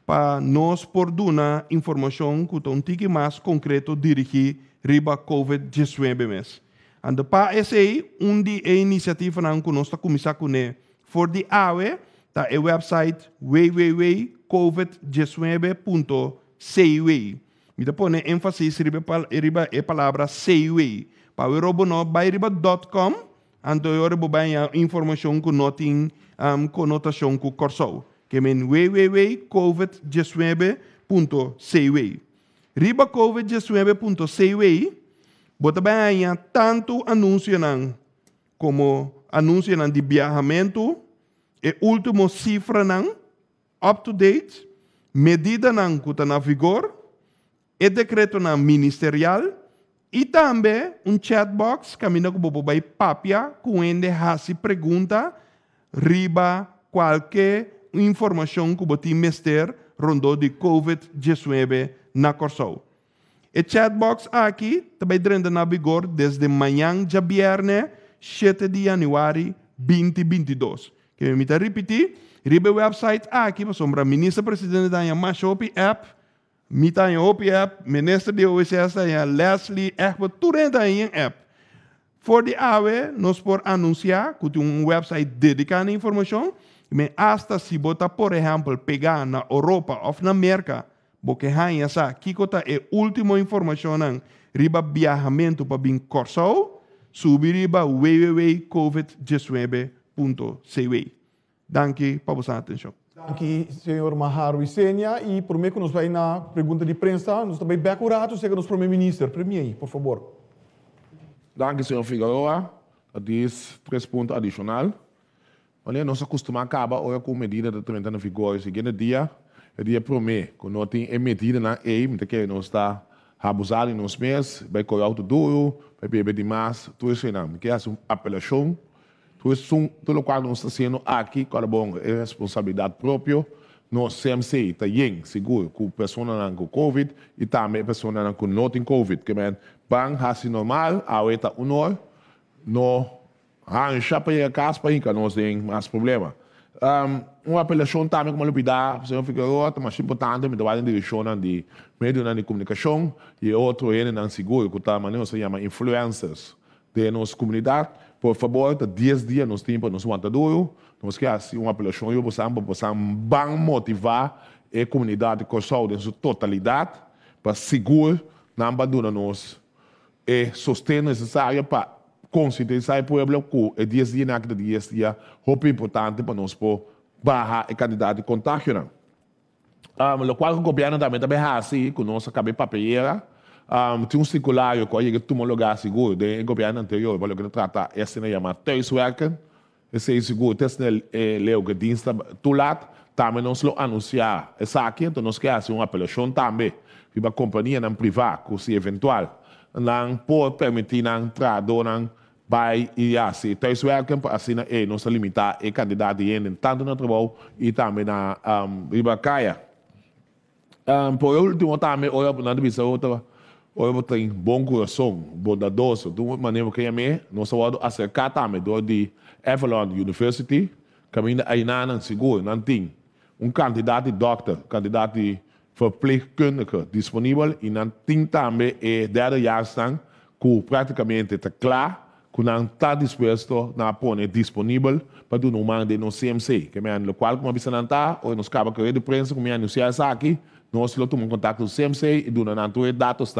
para nós por dar informação que um tique mais concreto dirigir riba COVID-19 mês. And para essa aí, iniciativa que nós está começando com for the AWE, tá o website www.covid19.cu. Me dá pôr ênfase riba a palavra CU. Para o robo by riba.com, então eu vai a informação que não tem conotação com corso. Que é www.covid19.cu. Riba covid19.cu, bota bem tanto anúncio como anúncio de viajamento, e último cifra up to date, medida que está na vigor, e decreto ministerial, e também chatbox que camina com o vai papia, com onde se pergunta riba qualquer informação que você mester rondou de COVID-19 na Corsou. O chatbox aqui também entra na vigor desde amanhã de viernes 7 de janeiro 2022. Que me repetir, riba website aqui para sombra ministro-presidente da Mashopi app, mita em OP app, ministro de OSS da Leslie Egbert, tudo em app. For the AWE, nós por anunciar que tem website dedicado à informação, mas hasta se botar, por exemplo, pegar na Europa ou na América, porque aí essa aqui é a última informação riba viajamento para bem Corsou, subir riba www.covid19.cu. Danke para vossa atenção. Danke, senhor Maharu Isenia. E por mim que nos vai na pergunta de prensa, nós também bem curado, chega nos primeiro-ministro. Premier aí, por favor. Danke, senhor Figueroa. Diz 3 pontos adicionais. Olha, nós acostumamos a acabar com medida de 30 na vigor. Seguinte dia, o dia promete, quando nós temos medida na EIM, que nós está abusado em nos meses, vai correr o duro, vai beber demais, tudo isso não. Que é uma apelação, tudo o qual nós está sendo aqui, cada bom, é responsabilidade própria, nós CMC está bem seguro com pessoas com Covid e também pessoas com não tem Covid, que é bem, assim normal, a oita honor, não arranja para ir a casa para nós tem mais problema. Uma apelação também como ele pida, o senhor Figueroa, mas importante, me dá em direção de meio de comunicação e outro é não seguro, que tá maneira se chama influencers de nossa comunidade. Por favor, de 10 dias nos tempo nos aguentadores, nós quer assim uma apelação eu possamos motivar a comunidade Corsal em sua totalidade para segurar não abandonar nós e sustento necessário para conscientizar o povo que é 10 dias naquele 10 dias é importante para nós por barrar a quantidade de contágio. O qual o governo também assim, com nossa cabeça papeleira, tinha um circulário que ele tomou lugar seguro do governo anterior, para que trata esse que chama thuiswerken, esse seguro, esse leu que dienst toelaat, também nós lo anunciar essa aqui, então nós queremos uma apelação também, para a companhia privada, se eventual, não pode permitir entrar não vai e assim, thuiswerken, assim, não se limitar a candidato tanto no trabalho e também na Ribacaia. Por último, também, olha, na divisão, eu tenho bom coração, bondadoso, de uma maneira que nós vamos acercar também de Avalon University, caminho aí não seguro, não tem candidato de doctor, candidato de verpleegkundige disponível e não tem também a derde jaarstand que praticamente está claro, que não está disposto a pôr disponível para do número de no CMC, que é o qual, como a visão está, ou nos acaba de prensa, como anunciar isso aqui, nós tomamos contato com o CMC e do não ter dados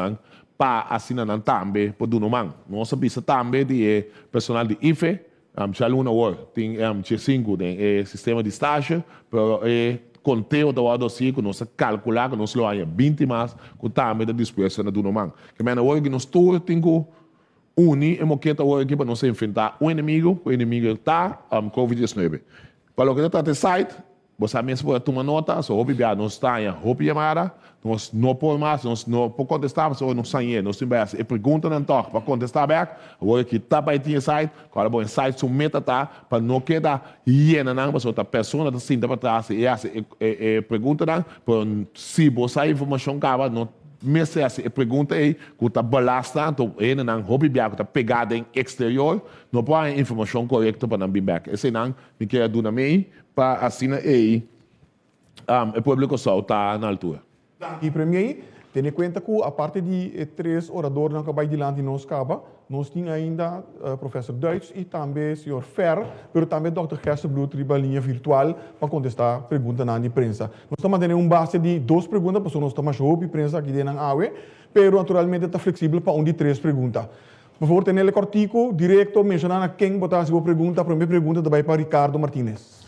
para assinar também para do número. Nós sabemos também de personal de IFE, já uma hora, tem 5 de sistema de estágio, para conteúdo do dossiê que nós calcular que nós lo há 20 mais, que também da disposição do número. Que é hora que nós todos temos unir e moqueta hora que para nós enfrentar o inimigo está COVID-19. Para o que trata do site, você mesmo pode tomar nota, se o bebê não está em roupa chamada, nós não podemos mais, nós não podemos contestar, se não sair, nós temos a pergunta não toca para contestar back, agora que está para ter site, qual é o site submeta tá para não quedar hiena não, para outra pessoa está sentindo para trás e essa pergunta não, para se você informação acaba não mas essa pergunta é que está balastando, ainda não hobby que está pegada em exterior, não pode informação correta para não vir back. Esse não me quer dar também para assinar aí o público só está na altura. E para mim, tendo em conta que a parte de 3 oradores que vai de lá de nós acaba, nós temos ainda o professor Duits e também o senhor Fer, mas também o Dr. Gerson Blut na linha virtual para contestar perguntas na imprensa. Nós estamos tendo base de 2 perguntas, porque nós estamos a imprensa aqui dentro da AUE, mas naturalmente está flexível para de 3 perguntas. Por favor, tenha o artigo direto mencionando quem botar a sua pergunta. A primeira pergunta vai para Ricardo Martínez.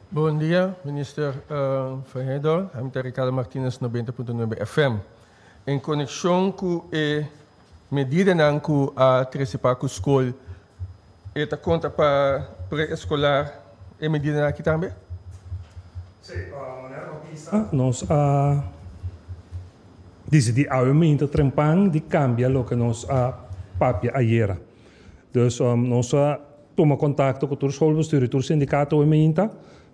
Bom dia, ministro Ferreira. Eu sou Ricardo Martínez, 90.9 FM. Em conexão com a medida que a antecipar com a escola, esta conta para pré-escolar é medida aqui também? Sim, nós decidi aumento trempang de cambia lo que nós papia ayer. Então, nós toma contato com todos os diretores sindicato aumenta,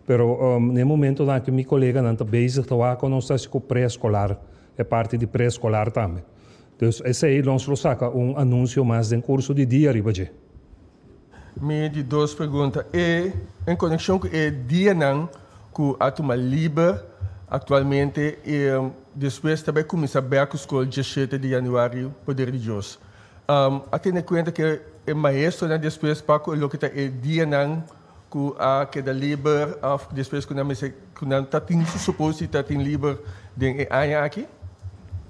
pero no momento que meu colega não está bezig com nós com pré-escolar. É parte de pré-escolar também. Então, esse aí nós saca anúncio mais em curso de dia ribaje. Me de 2 perguntas. Em conexão com o dia que a turma livre atualmente e depois também começa a ver a escola 17 de janeiro poder religioso. A ter em conta que o maestro depois para colocar o dia que queda livre depois que não está suposto estar livre de aqui.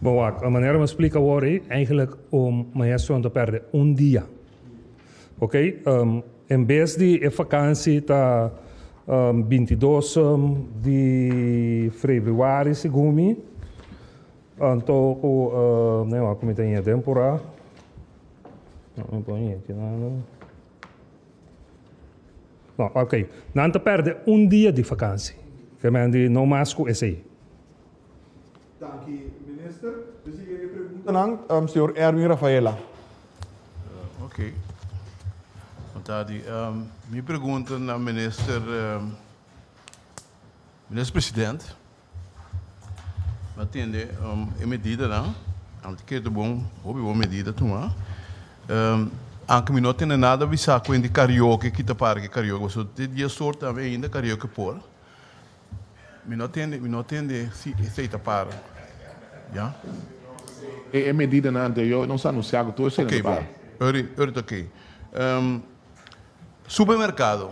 Bom, a maneira de explicar agora é eigenlijk maestro não perde dia. Ok? Em vez de a vakantie tá 22 de fevereiro, segundo então não como tem a temporada. Não põe aqui nada. Não, ok. Não te perde dia de vakantie. Que mande no mais com esse aí. Dank u, minister. Dus ik pergunta aan senhor Erwin Rafaela. Ok. Vontade. Minha pergunta ao ministro presidente. Atende a medida não? Que é bom, boa medida tomar. anche mi non tiene nada visa quindi karaoke che te pare che karaoke so di sorta ainda karaoke por mi non tiene si te pare ja E medida anterior não está anunciado tudo isso. Ok, bom. Ahorita ok. Supermercado.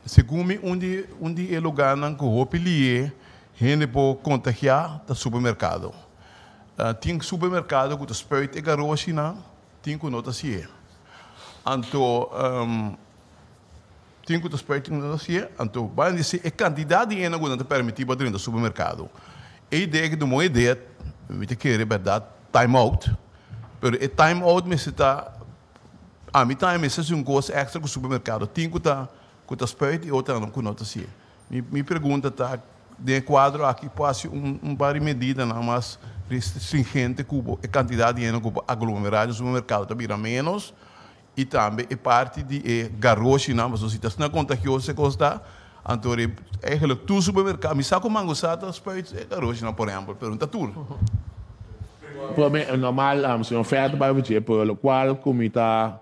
Segundo onde é lugar não que o pilier gente pode contagiar do supermercado. Tem supermercado que o spuit e garoto não tem que nota se. Então tem que o spuit e nota se. Então vai dizer a quantidade de energia que permite para dentro do supermercado. A ideia que do uma ideia, me te querer verdade time out, pero o time out me está a mim time é um coisa extra com o supermercado. Tem que tá spuit e outra não com nota se. Me pergunta tá de quadro aqui passa par de medida não mais restringente com a quantidade de energia aglomerado no supermercado tá vira menos e também é parte de garoto não mas se está na contagioso se costa então é aquele tu supermercado me saco mango sata spuit e garoto não por exemplo pergunta tudo. É normal, se não oferta para você, por lo qual como está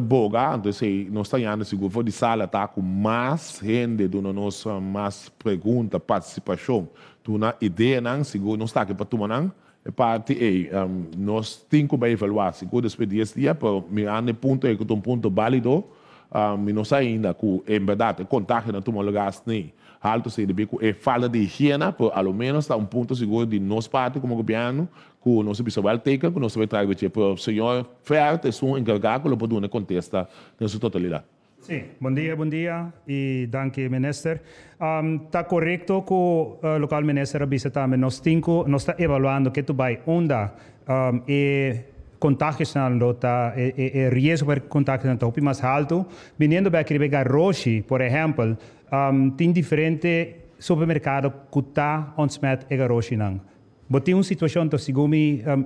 boga, então se nós estamos seguro de sala tá com mais gente, do nosso mais pergunta, participação, tu na ideia não seguro não está aqui para tomar não, é parte nós temos que evaluar seguro depois de 10 dias, para mirar no ponto é que um ponto válido, nós ainda com em verdade contágio na tomar lugar nem alto se deve com falta de higiene, por ao menos está ponto seguro de nós parte como governo com nosso pessoal técnico, com nosso trabalho para o senhor Ferreira, é um encarregado que pode contestar na sua totalidade. Sim, bom dia e danke minister. Está correto que o local minister avisa também nós está evaluando que tu vai onda contágios na lota e risco para contágios na topi mais alto. Vindo para aquele Roshi, por exemplo, tem diferente supermercado que está ontsmet e Roshi não. Tem uma situação que segundo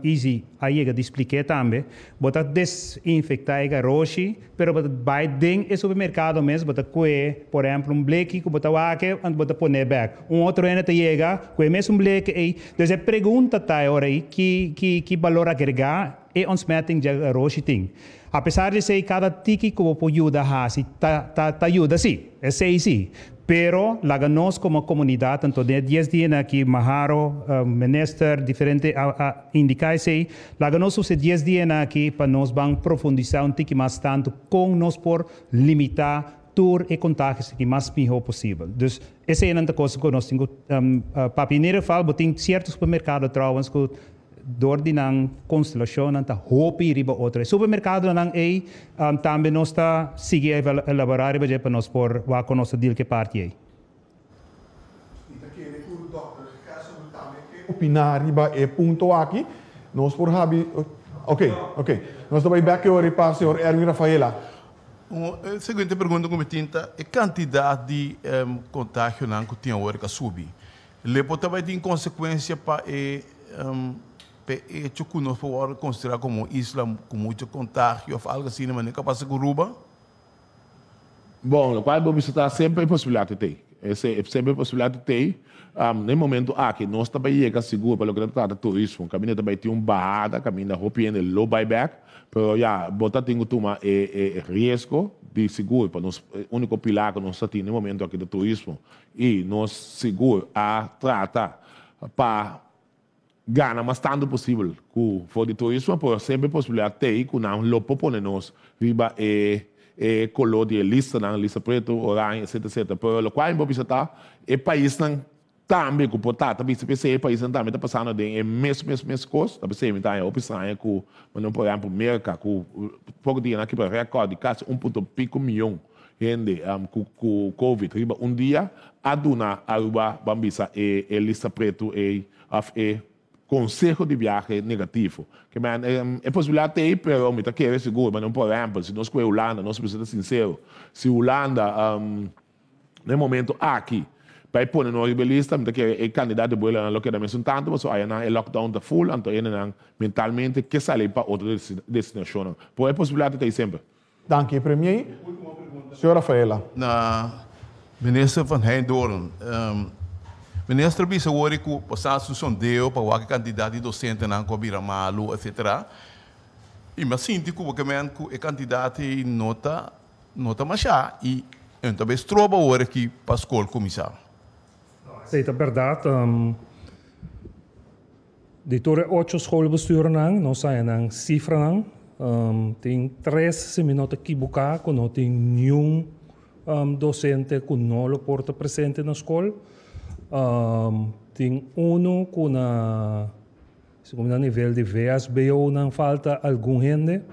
easy aí que expliquei também, bota desinfectar e Roshi, pero vai dentro do supermercado mesmo, bota coe, por exemplo, bleque que bota waque e bota poner back. Outro ainda te chega, coe mesmo bleque aí. Então a pergunta tá agora aí que valor agregar e ontsmetting de Roshi tem. Apesar de ser cada tiki que pode ajudar, tá ajuda sim, é sim. Pero nós como comunidade, tanto de 10 dias aqui, Maharo, minister, diferente indicar sei, nós usamos 10 dias aqui para nós vamos profundizar tique mais tanto com nós por limitar tour e contágios que mais melhor possível. Dus essa é uma coisa que nós temos para primeiro falar, tem certos supermercados trouwens que door die nang constellação nang ta hopi riba outra supermercado nang ei também nós está seguir elaborar riba para nós por wa com nossa deal que parte aí. Opinar riba e ponto aqui nós por habi ok nós também back o repasse o Erwin Rafaela. Seguinte pergunta como tinta a quantidade de contágio nang que tinha hora que subi. Lepo também tem consequência para hecho que nós podemos considerar como isla com muito contágio ou algo assim, mas não é capaz de Cuba? Bom, o qual você está sempre possibilidade de ter. Essa é sempre possibilidade de ter. No momento que nós também chega seguro para o que trata de turismo, caminho também tem barrada, caminho roupa em low buyback, pero já botar tem que tomar risco de seguro para nós único pilar que nós temos no momento aqui do turismo e nós seguro a tratar para gana mais tanto possível com for de turismo, por sempre possibilidade ter que não lo proponemos riba color de lista preto, orange, etc. Por lo qual vamos visitar o país também com portata, também se o país também está passando de mesmo coisa, também se está em opção com, por exemplo, América com pouco dia aqui para recorde quase 1,5 milhão gente com Covid, riba dia a dona aruba bambisa lista preto consejo de viagem negativo. Que é possibilidade ter, pero me está querendo seguro, mas não por exemplo, se nós com a Holanda, nós precisamos ser sinceros, se a Holanda, no momento aqui, vai pôr na lista, me está querendo candidato de boa na localidade, tanto, mas aí é lockdown da full, então aí mentalmente que sair para outra destinação. Por é possibilidade ter sempre. Dank premier. Senhor Rafaela. Na minister van Heindoorn, minister bisa wori ku pasal sondeo para o candidato de docente na Cobira Malu, etc. E mas sinto que o candidato nota mais já e então bem troba hora que para a escola começar. Aceita verdade. De toere 8 schoolbesturen aan, no zijn aan cifra aan. Tem 3 seminota kibuka, kono tem nenhum docente que não porta presente na escola. Tem que a nível de VSBO não falta algum gente.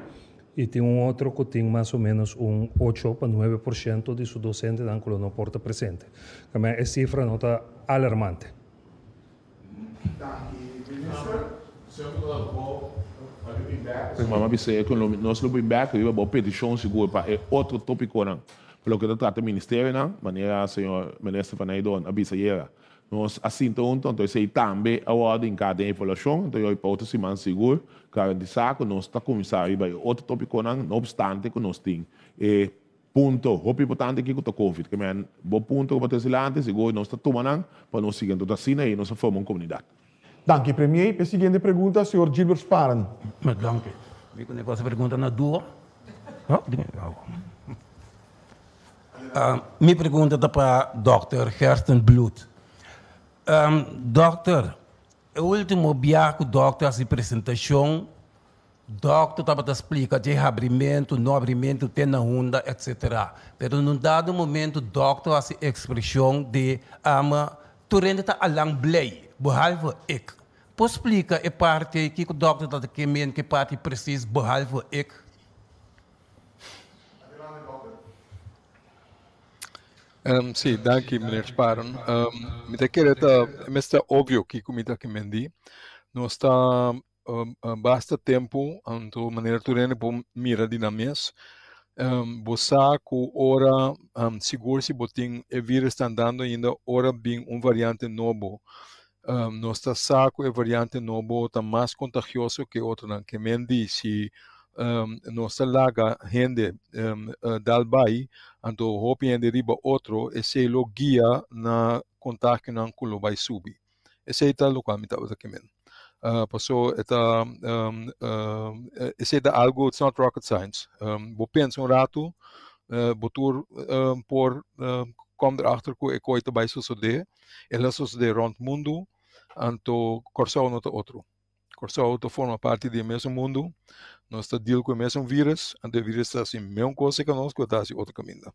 E tem outro que tem mais ou menos 8 para 9% de seus docentes que não porta presente. Também a cifra não está alarmante. Mas você que nós não vamos back, eu vou petição seguro para outro tópico não. Pelo que trata o ministério não, maneira o senhor ministro Van Eydon avisar. Nós assim então sei também a ordem cada evaluação, então eu para outra semana seguro, garantizar que nós está começar aí outro tópico não obstante que nós tem ponto, o importante que está COVID, que é bom ponto para ter antes, seguro nós está tomando para nós seguir toda a cena e nós formamos uma comunidade. Dank je, premier. A seguinte pergunta, senhor Gilbert Sparen. Dank je. Ik heb een pergunta na duur. Minha pergunta é para o Dr. Gersten Blut. Doctor, o último dia que o doctor se apresentação, o doctor estava a explicar de abrimento, não abrimento, tem na onda, etc. Mas num dado momento, o doctor faz a expressão de tu rende está a lang blij, behalve ik. Pode explicar a parte que o doctor está a que parte precisa, behalve ik? Sim, danke, meneer Sparen. Met querer é óbvio que comida que mendi, nós está basta tempo, então maneira turene por mira dinâmicas. Você com hora seguro se botin e vírus está andando ainda hora bem variante novo. Nós está saco e variante novo está mais contagioso que outro não que mendi se nossa laga gente dalbai então hopi ende riba outro esse lo guia na contato não culo vai subir esse é o qual me estava aqui men passou esse é algo it's not rocket science vou pensar rato botur por kom erachter que é coisa vai suceder ela sucede rond mundo então corso não outro corso outro forma parte do mesmo mundo nós está deal com o mesmo vírus, e o vírus está assim, mesma coisa que nós está assim outro caminho.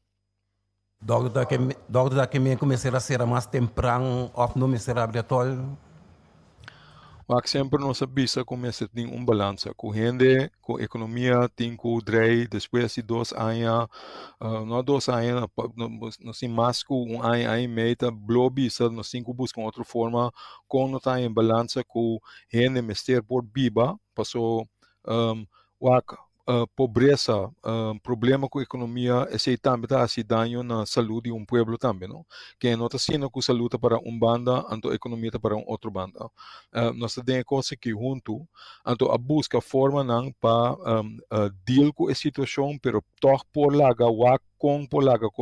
Doctor, que começar a ser mais temprano, ou não começar a abrir todo? Mas sempre nós sabemos começar a ter balança, com gente, com economia, tem com o DREI, depois de 2 anos, não 2 anos, nós temos mais que 1 ano e meio, blobista, nós temos que buscar outra forma, com nós está em balança com gente, mestre por biba, passou pobreza, problema com a economia, esse também está assim dano na saúde de povo também, não? Que não está sendo com saúde para banda, então a economia para outra banda. Nós temos coisa que junto, então a busca forma não para deal com a situação, pero toch por laga, com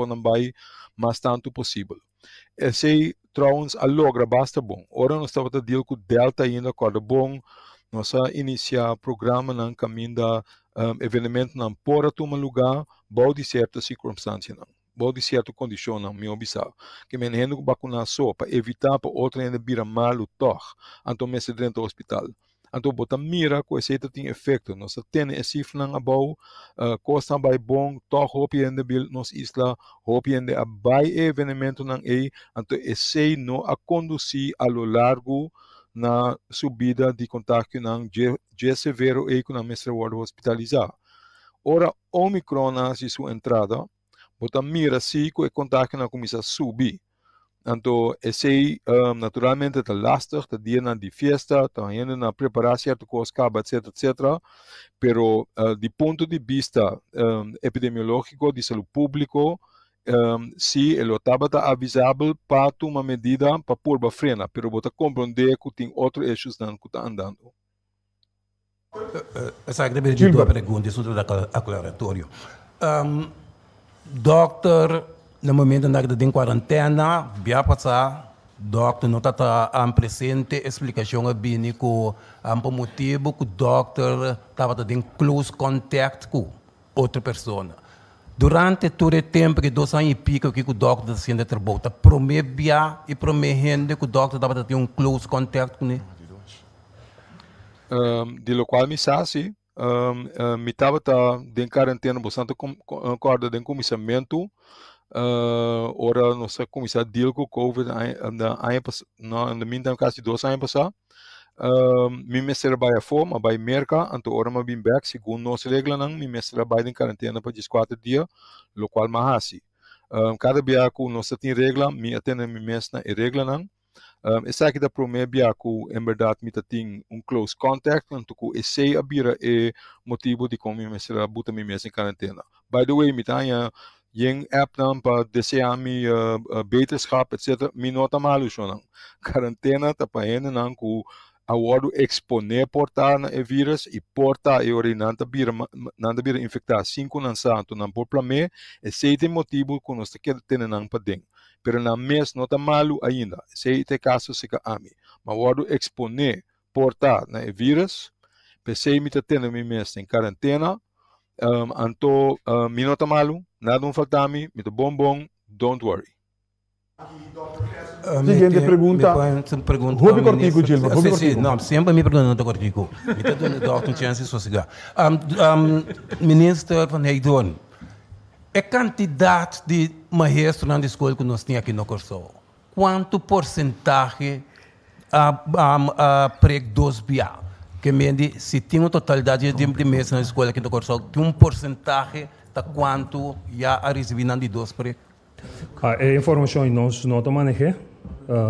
não vai mais tanto possível. Esse trouwens a logra basta bom. Ora nós estamos a deal com delta ainda corda bom. Nós iniciar programa no caminho da eventuamento não pode tomar lugar, bom de certa circunstância não, bom de certa condição não, me observa. Que me rende com vacinar só para evitar para outra ainda vir mal o toque, então me se dentro do hospital. Então botar mira com esse tem efeito. Nós temos esse cifra não abau, costa vai bom, toque hopi ainda bil nos isla, hopi ainda abai eventuamento não é, então esse não a conduzir a lo largo na subida de contágio não já severo e com a mestra ward hospitalizar. Ora, Omicron na sua entrada, bota mira se que o contágio não começa a subir. Então, esse naturalmente está lastig, está dia na de festa, está ainda na preparar certo coisa, etc, etc. Pero, de ponto de vista epidemiológico, de saúde público, se ele estava avisável para tomar medida para pôr para frena, pero você compreender que tem outros issues que estão andando. Essa é a duas perguntas, isso é aclaratório. Doctor, no momento em que está em quarentena, vai passar Doctor, não está a presente explicação a bem que por motivo que o doctor estava em close contact com outra pessoa. Durante todo o tempo que 2 anos e pico que o doctor está sendo trabalhado, promete e promete que o doctor estava tendo close contact com ele. De lo qual me sabe, me estava em quarentena bastante corda de comissamento. Ora nossa comissão deal com o Covid no meantime quase 2 anos passado. Me mestre trabalha fora, vai merca, então ora me bem back segundo nossa regra não, me mestre trabalha em quarentena por 4 dias, lo qual me hasi. Cada dia que nossa tem regra, me atende me mestre e regra não. Essa aqui da primeira dia que em verdade me tem close contact, então que esse abira é motivo de como me mestre buta me mestre em quarentena. By the way, me tenha yung app nan para desejar mi beterschap etc. Mi nota malu schon. Quarentena tapahen nan ku award exponer portar na vírus e portar e orinanta bira infectar 5 nan santo nan por plame e seite motivo que nós temos nan padeng. Pero na mes nota malu ainda. Seite caso se ka ami. Ma award exponer portar na vírus pensei me tendo mi mes em quarentena. Anto minota malu, nada faltami, mito bom, don't worry. Siguiente pergunta. Rubi Cortico, Gilbert. Não, sempre me pergunta Cortico. Me está dando doctor chance de sossegar. Ministro Van Heydon, a quantidade de maestros na escola que nós temos aqui no Corso, quanto porcentagem prego 2 BA? Que mende se tem uma totalidade de meses na escola aqui no Corso, que porcentagem da quanto já a recebido de 2 pre? A informação nós não manejamos.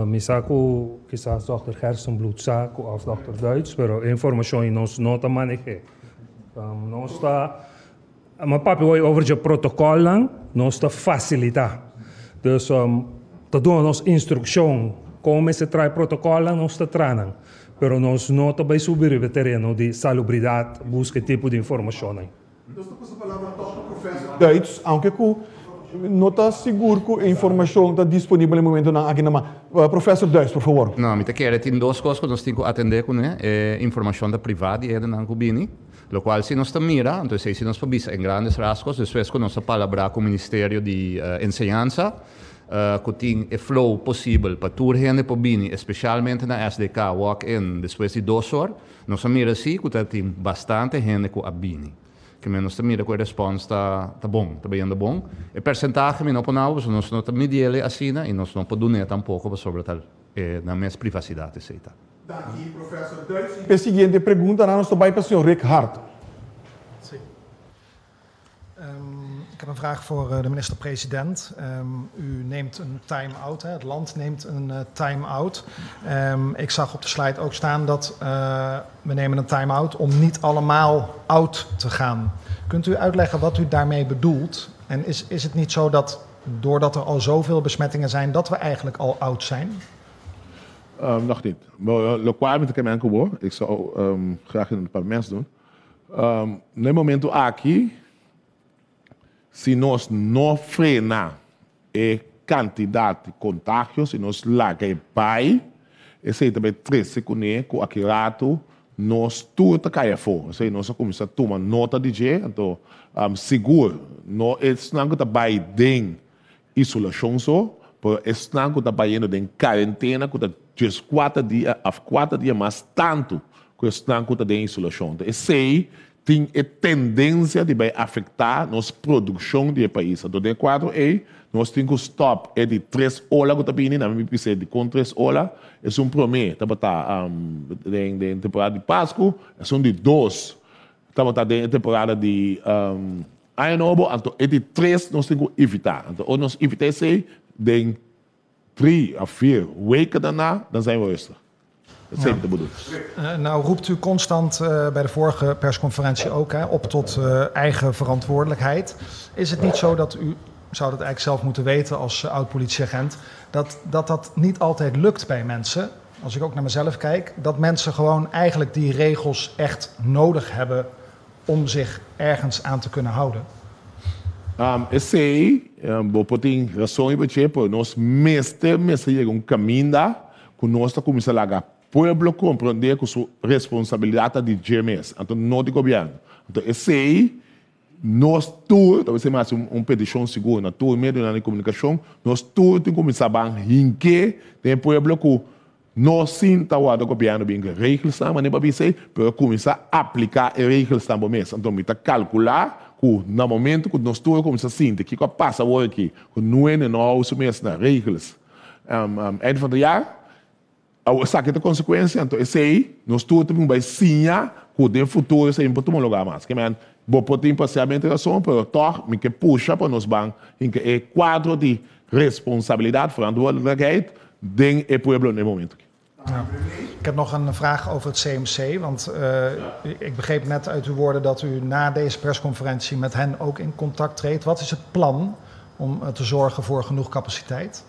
Me saco quizás Dr. Hersenbloed saco of Dr. Duits, pero a informação nós não manejamos. Nós está, mas papi over o protocolo nós está facilitar. Dus te doen nós instrução como se trai protocolo nós está treinando. Pero nós não também subir o terreno de salubridade, busca tipo de informação. Duits, aunque não está seguro que a informação está disponível no momento aqui na Professor Duits, por favor. Não, me quero tem 2 coisas que nós temos que atender com informação da privada e da Cubini, lo qual se nós mira, então se nós podemos em grandes rasgos, depois que nós palabra com o Ministério de Enseñanza, que tem o flow possível para toda gente pobini, especialmente na SDK walk-in, depois de 2 horas, nós mira assim que tem bastante gente que abini. Que nós mira que a resposta está bom, está bem bom. O percentagem não ponemos, nós não medimos assim e nós não podemos tampouco sobre tal na minha privacidade, etc. Daqui, professor Duits. A seguinte pergunta nós também para o senhor Rick Hart. Ik heb een vraag voor de minister-president. U neemt een time-out, het land neemt een time-out. Ik zag op de slide ook staan dat we nemen een time-out om niet allemaal oud te gaan. Kunt u uitleggen wat u daarmee bedoelt? En is het niet zo dat doordat er al zoveel besmettingen zijn, dat we eigenlijk al oud zijn? Nog niet. Lokaal met de ik zou graag in het parlement doen. No momento aqui, se nós não frenar a quantidade de contágios, se nós largar pai, esse aí também 3 segundos com aquele rato, nós tudo cai fora. Assim, nós começamos a tomar nota de jeito, então, seguro, não é não que vai em isolação só, mas não que vai indo em quarentena, que just 4 dias mais tanto que não que em isolação. Então, esse aí tem a tendência de afetar nossa produção do país. Então, de 4 nós temos que stop de 3 horas que está vindo, na minha pizza de com 3 horas, é prometo, tá de temporada de Páscoa, é de 2, tá de temporada de Ano Novo, então é de 3 nós temos que evitar. Então, ou nós evitamos de 3 a 4 weken daarna, dan zijn we rustig. Dat is de bedoeling. Nou roept u constant bij de vorige persconferentie ook op tot eigen verantwoordelijkheid. Is het niet zo dat u, zou dat eigenlijk zelf moeten weten als oud-politieagent, dat niet altijd lukt bij mensen, als ik ook naar mezelf kijk, dat mensen gewoon eigenlijk die regels echt nodig hebben om zich ergens aan te kunnen houden? Ik zei, vou poder razão e porque nós mestre chega caminho que nós está começando a lagar pueblo compreender que sua responsabilidade de GMS, então não de governo. Então esse aí nós todos, talvez seja mais petição segura, na tour meio de comunicação, nós todos temos que começar a rinque tem pueblo que nós sinta o governo bem que regras mas nem para dizer, para começar a aplicar as regras também. Então me calcular que no momento que nós todos começamos a sentir que passa o aqui, que não é nós mesmos nas regras, einde van de jaar sabe que consequência, então esse aí nós todos temos que sinhar que no futuro isso é importante lugar mais. Que man, vou poder parcialmente razão, mas toch me que puxa para nós bang em que é quadro de responsabilidade, verantwoordelijkheid, ding é pueblo no momento. Ja. Ik heb nog een vraag over het CMC, want ik begreep net uit uw woorden dat u na deze persconferentie met hen ook in contact treedt. Wat is het plan om te zorgen voor genoeg capaciteit?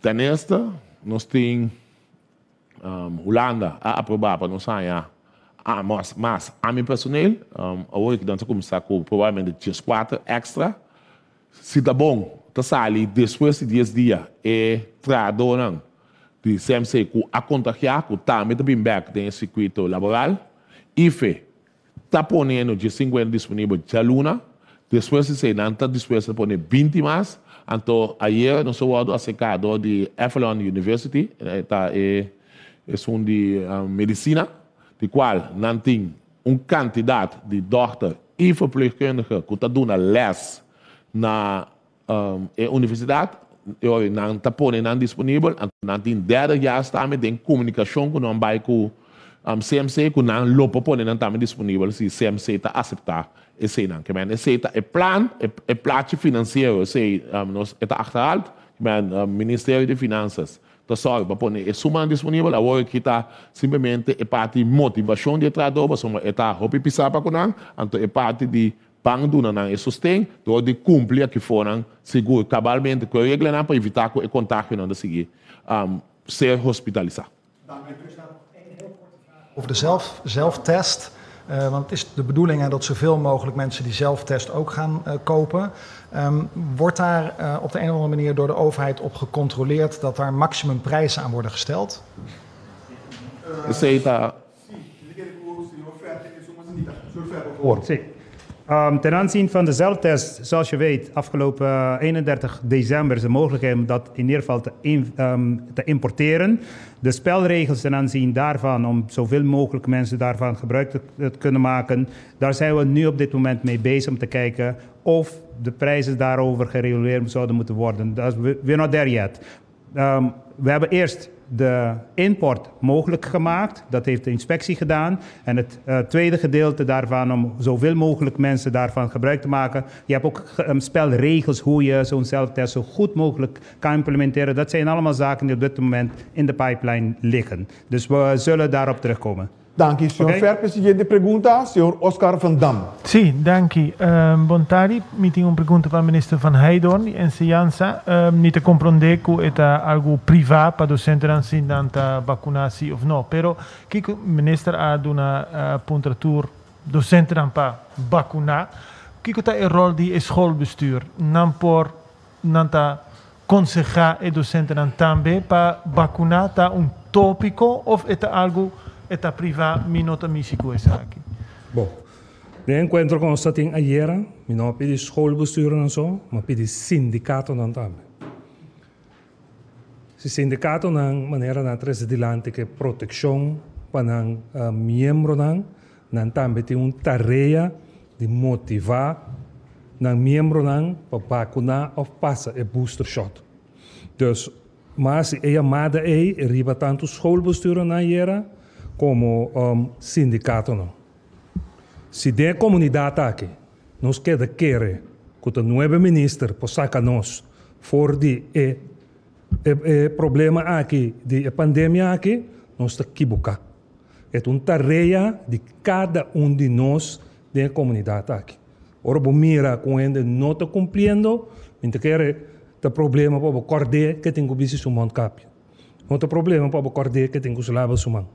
Ten eerste, nós temos Holanda a aprovar para nós sair mas a mim personal, agora que nós começar com provavelmente 4 extra, se dá bom, tá sali depois de 10 dias é trador de CMC que a contagiar que tá met bem back tem circuito laboral e tá ponendo de 50 disponível de aluna, depois se não tá disposto a poner 20 mais. Então, ayer nós fomos acercado de Athlone University, é de medicina, de qual não tem candidato de doutor e verpleegkundige que está dando les na universidade, não está pondo disponível, não tem 10 jaar também tem comunicação com não vai com CMC, que não lopa pondo também disponível se CMC está aceitar. Esse não, que men, esse é plan, é plaatje financeiro, esse nós está achterhaald, que men, Ministério de Finanças, tá só para pôr é suma disponível, agora que está simplesmente é parte de motivação de trabalho, mas é tá hopi pisar para conan, então é parte de pangdo na é sustém, do de cumprir que foram seguro cabalmente com a regra para evitar que o contágio não seguir ser hospitalizado. Over de zelftest. Want het is de bedoeling dat zoveel mogelijk mensen die zelftest ook gaan kopen. Wordt daar op de een of andere manier door de overheid op gecontroleerd dat daar maximumprijzen aan worden gesteld? Ten aanzien van de zelftest, zoals je weet, afgelopen 31 december is de mogelijkheid om dat in ieder geval te importeren. De spelregels ten aanzien daarvan, om zoveel mogelijk mensen daarvan gebruik te kunnen maken, daar zijn we nu op dit moment mee bezig om te kijken of de prijzen daarover gereguleerd zouden moeten worden. We're not there yet. We hebben eerst de import mogelijk gemaakt. Dat heeft de inspectie gedaan. En het tweede gedeelte daarvan, om zoveel mogelijk mensen daarvan gebruik te maken. Je hebt ook spelregels hoe je zo'n zelftest zo goed mogelijk kan implementeren. Dat zijn allemaal zaken die op dit moment in de pipeline liggen. Dus we zullen daarop terugkomen. Dank u, senhor Ferpe. Siguiente pergunta, senhor Oscar Van Dam. Sim, dank u. Boa tarde. Me tenho uma pergunta para o ministro Van Heijden. Enseñanza, niet te compreender que é algo privado para docente assim tanta vacunação ou não. Pero que o ministro há uma puntatur docente para vacunar. Que é o rol de schoolbestuur? Não por nanta aconselhar o docente também para vacunar tá tópico ou é algo eta privado, mi nota misico essa aqui. Bom, de encontro com o Statin ayer, mi não pedi schoolbestuur en zo, maar pedi sindicato não também. Se sindicato não maneira na tres adelante que proteção para membro não também tem tarefa de motivar membro para vacinar ou passar o booster shot. Dus, mas a chamada riba tanto schoolbestuur na ayer como sindicato não. Se de comunidade aqui, nós queremos que o novo ministro possa nos for de problema aqui, de pandemia aqui, nós está equivocado. É uma tarefa de cada de nós da comunidade aqui. Ora, mira com ele não está cumprindo, então quer ter problema para acordar que tem que bici sumando capio. Não tem problema para acordar que tem que lavar sumando.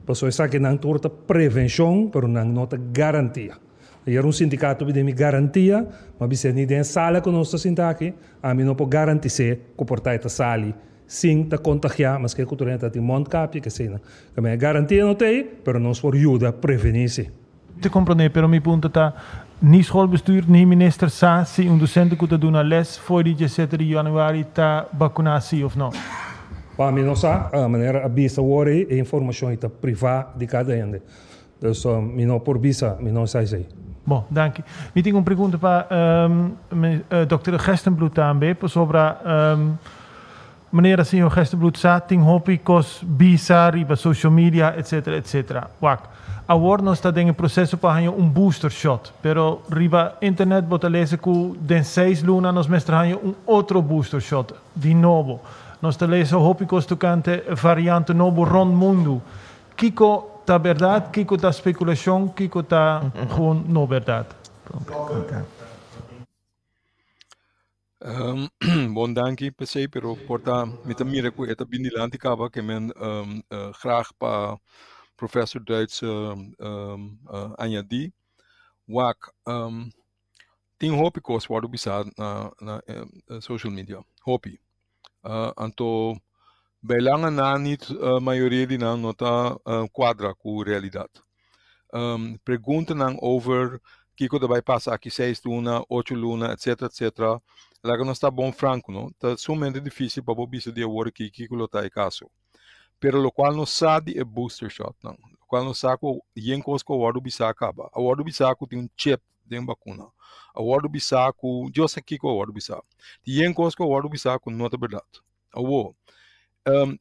Pessoas que não torta prevenção, mas não tem garantia. Hier um sindicato que me garantia, mas você não tem sala que nós estamos aqui, a mim não pode garantir que portai ta sali sem ta contagiar, mas que cultura tem mondkapje que sei, que me garantia não tem, pero nós por ajuda prevenir-se. Te compreender, pero mi punto está, ni schoolbestuur, ni minister sa, si un docente kunt doen een les voor die 17 januari ta vaccinatie of no? Para mim não sa, a maneira avisa worry e informação está privada de cada ende. Dus mi não por visa, mi não sai sei. Bom, dank je. Ik heb een pergunta para Dr. Gestenbloed também, sobre maneira assim o Gestenbloed sa, ting hopi kos bisa, riba social media, etc, etc. Wak. Agora nós está em processo para ganhar booster shot, pero riba internet bota lese que den 6 luna nós mestra ganhar outro booster shot, de novo. Nós está lese hopi kos tocante variante novo rond mundo. Kiko tá verdade, Kiko tá especulação, Kiko tá gewoon não verdade. Bom, dank per se, pero porta met een mire que eta bindilanti kaba que men graag pa professor Duits añadi. Wak ting hopi kos wadu bisa na social media. Hopi. Anto Bailangan na niet maioria die na nota quadra com realidade. Pergunta nang over Kiko daarbij passa aqui 6 luna, 8 luna, etc, etc. Lá que não está bom franco, não? Tá somente difícil para bobisa de agora que Kiko lo tá em caso. Pero lo qual não sabe é booster shot, não. Lo qual não sabe yen cosko wadu bisa acaba. A wadu bisa tem chip de vacuna. A wadu bisa eu sei Kiko wadu bisa. Yen cosko wadu bisa não é verdade. Awo.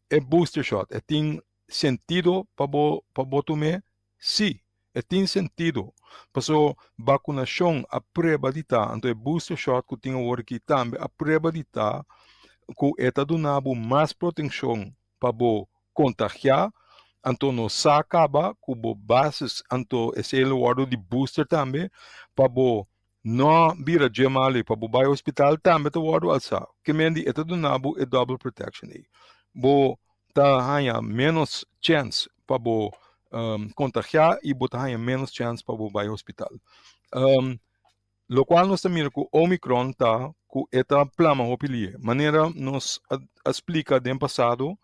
É booster shot. É tem sentido para botume? Sim. É tem sentido. Passou vacunação a prova de tá. Então é booster shot que tem agora aqui também. A prova de tá que está donando mais proteção para contagiar. Então não se acaba com bases. Então esse é o lado de booster também para não vira gemali para o bairro hospital também o lado alça. Que mendi está donando é double protection aí. Tá menos chance para contagiar e botar menos chance para o bairro hospital. Lo qual nós também com Omicron tá com esta plama hopilie. Maneira nos explica no passado,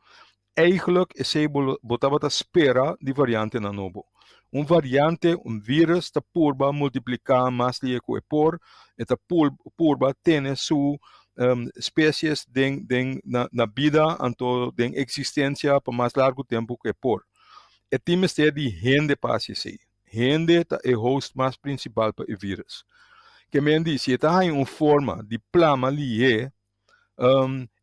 eigenlijk se botava a espera de variante na novo. Variante, vírus tá purba multiplicar mais que o por, esta purba tem sua especies na vida, então de existência por mais largo tempo que por. E time está de gente passe aí. Gente é o host mais principal para o vírus. Que me diz, se está em uma forma de plama ali é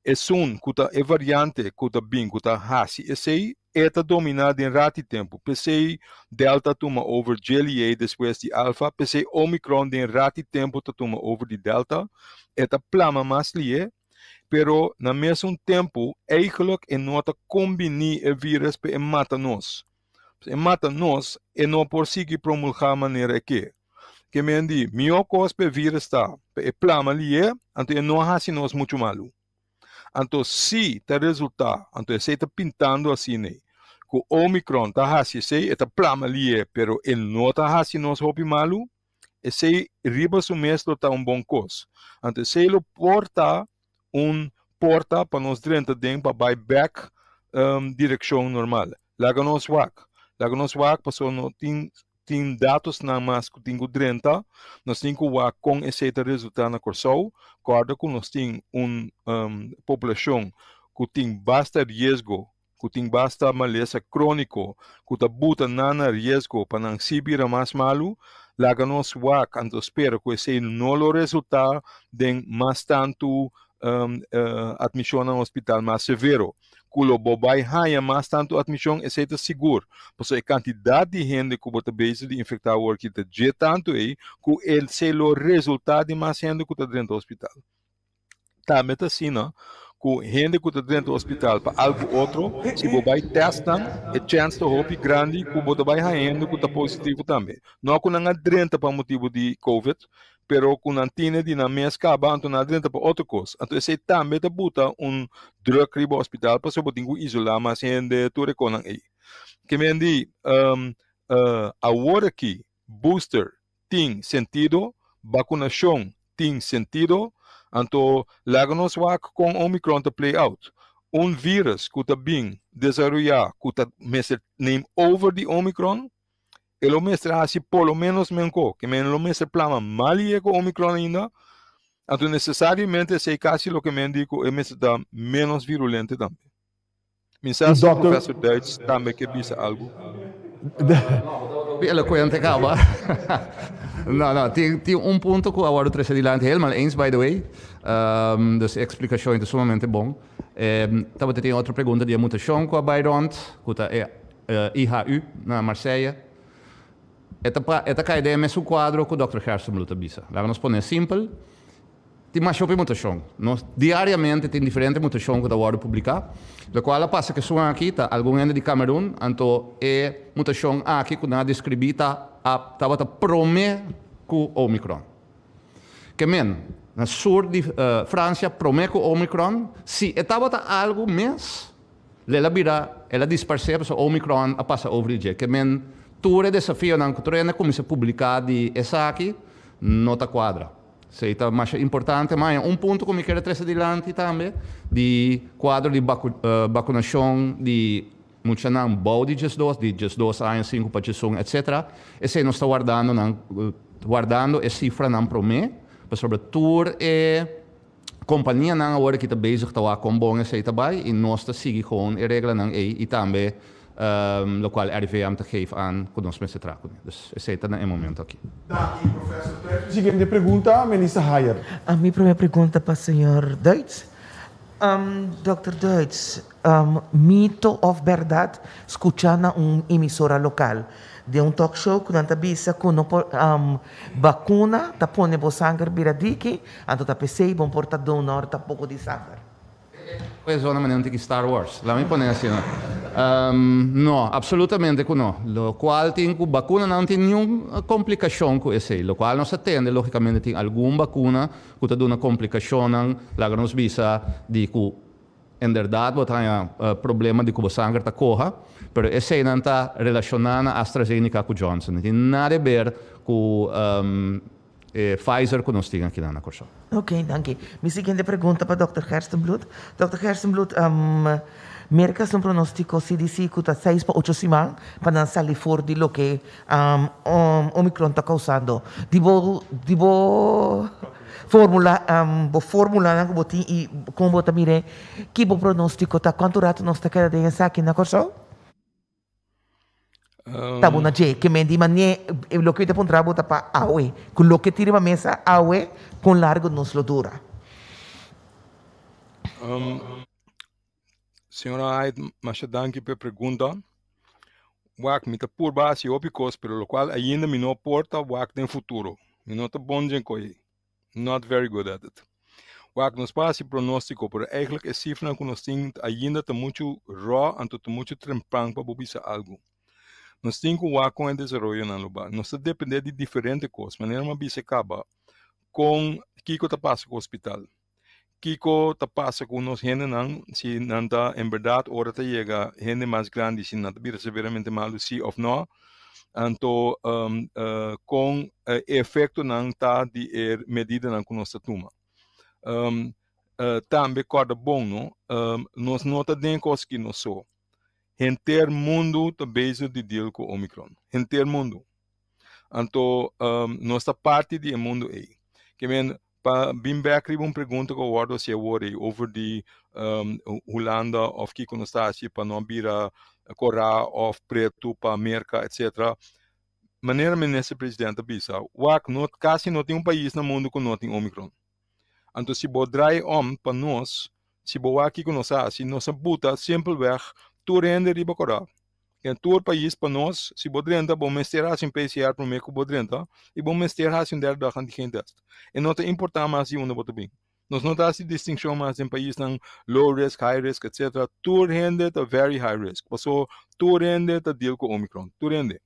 que é variante que está bem, que está hasi, esse está dominado em rato tempo. Pensei delta toma over GLA depois de alfa, pensei omicron em rato tempo toma over de delta. Esta plama mais ali pero na mesmo tempo eigenlijk é nota combinar o vírus para matar nós. Mata nós e não por seguir promulgar maneira que me diz, meu cos para vírus está, é plama ali então não há assim nós muito malo. Então se tá resultar, então se está pintando assim né, que o Omicron tá assim se é plama ali pero ele não tá assim nós hopi malo, esse riba sumestro tá bom cos. Então se ele porta para nós dentro para vai back direção normal. Lá que nós passou no tem dados na mais que tem 30, nós temos que com esse resultado na Corsol, corda que nós temos população que tem bastante risco, que tem bastante maleza crônico, que está bota nana risco para não se vira mais malo, lá que nós então espera que esse não o resultado de mais tanto admissão no hospital mais severo. Kulo bobai haya mais tanto admissão é seguro. Porque a quantidade de gente que bota base de infectar o que está de tanto aí, que ele se o resultado de mais gente que está dentro do hospital. Também está assim, não? Que gente que está dentro do hospital para algo outro, se bobai testam, é chance de hope grande que bota vai gente que está positivo também. Não que não adrenta para motivo de COVID, pero com antena de na mês acaba então na dentro para outra coisa. Então esse também te bota drug riba hospital para se botar isolar mais gente tudo conan aí. Que me andi agora aqui booster tem sentido, vacunação tem sentido, então láganos wak com Omicron te play out. Vírus que está bem desenvolvido, que está name over de Omicron, ele mestre assim pelo menos menco, que men lo mestre plama mal com Omicron ainda, então necessariamente se casi lo que me digo é mestre da menos virulento também. Mensagem do professor Duits também que disse algo. Eloquente acaba. Não, tem ponto que agora o trecho adiante helemaal eens, by the way. Dus a explicação é sumamente bom. Também tem outra pergunta de mutação com a Byron, que é IHU na Marseille. Esta ideia é mesmo quadro que o Dr. Gerstenblut avisa. Lá nos põe simples. Tem mais mutação. Diariamente tem diferentes mutações que agora publicar. Da qual passa que são aqui, está algum ende de Camerún, então é mutação aqui que não describita estava prome com Omicron. Que na sul de França prome com Omicron, se estava algo mais, ela dispersa para Omicron a passa over dia. Que todo o desafio não que treina como se publicar de essa aqui, não está quadra. Isso é mais importante, mas ponto que me quero trazer adiante também, de quadro de vacunação de muitos não bom de just 2 anos, 5 para etc. Esse não está guardando a cifra não promete, mas sobretudo companhia não agora que está bezig com bom esse também, e nós está seguindo com a regra não e também lo qual RIVM te geeft aan que nós mensen tragen. Dus esse está no momento aqui. Daqui, professor. Seguinte pergunta, Melissa Hayer. A minha primeira pergunta para o senhor Duits. Dr. Duits, mito ou verdade, escutando emissora local de talk show que não avisa que vacuna tá põe o sangue biradiki, então tá pensei bom porta donor tá pouco de sangue. É uma maneira de Star Wars. Lá me põe assim, não, absolutamente que não. Lo qual tem que vacuna não tem nenhuma complicação com esse. Lo qual não se atende, logicamente, tem alguma vacuna que tem uma complicação, lá que nos visa de que, em verdade, você tem problema de que o sangue está corra, mas esse não está relacionado a AstraZeneca com Johnson. Não tem nada a ver com Pfizer que nós temos aqui na Corso. Ok, danke. Minha seguinte pergunta para Dr. Gerstenblut. Dr. Gerstenblut, mercas um pronóstico CDC que está 6 para 8 semanas para não sair fora de lo que Omicron está causando. Dibo fórmula que botin e como bota mire que o pronóstico está quanto rato nós está queda de aqui na Corso? Tá bom na je que me di manie lo que te pondrá bota para awe com lo que tira para mesa awe com largo nos lo dura. Senhora Ait, mas danke pela pergunta. Wak me tá por base opicos, pero lo qual ainda me não porta wak tem futuro. Me não tá bom de coi. Not very good at it. Wak nos passa pronóstico, pero eigenlijk é cifra que nós temos ainda tá muito raw, anto tá muito trempang para bobisa algo. Nós temos que wak com o desenvolvimento na lugar. Nós depender de diferentes coisas. Maneira uma bisa acaba com Kiko tá passa com o hospital. Kiko tá passa com nós gente não, se não tá em verdade hora tá chega gente mais grande se não tá bem severamente mal se ou não, então com efeito não tá de medida não que nós tá toma. Também corda bom não, nós não tá dentro coisa que nós só. Inteiro mundo tá bezig de deal com Omicron. Inteiro mundo. Então nós tá parte do mundo aí. Que men para bem back uma pergunta que eu guardo se worry over de Holanda of que quando está assim para não vira Corá of preto para América etc. Maneira ministro presidente bisa, quase não tem país no mundo que não tem Omicron. Então se bodrai para nós, se boa aqui que nós assim, nós buta simplesmente tu rende riba Corá. Em todo país para nós, se bodrenta, bom mestre assim PCR para o meio que bodrenta, e bom mestre assim der da gente quem testa. E não tem importar mais se uma bota bem. Nós não temos distinção mais em país não low risk, high risk, etc. Tu rende tá very high risk. Passou tu rende tá deal com Omicron. Tu rende.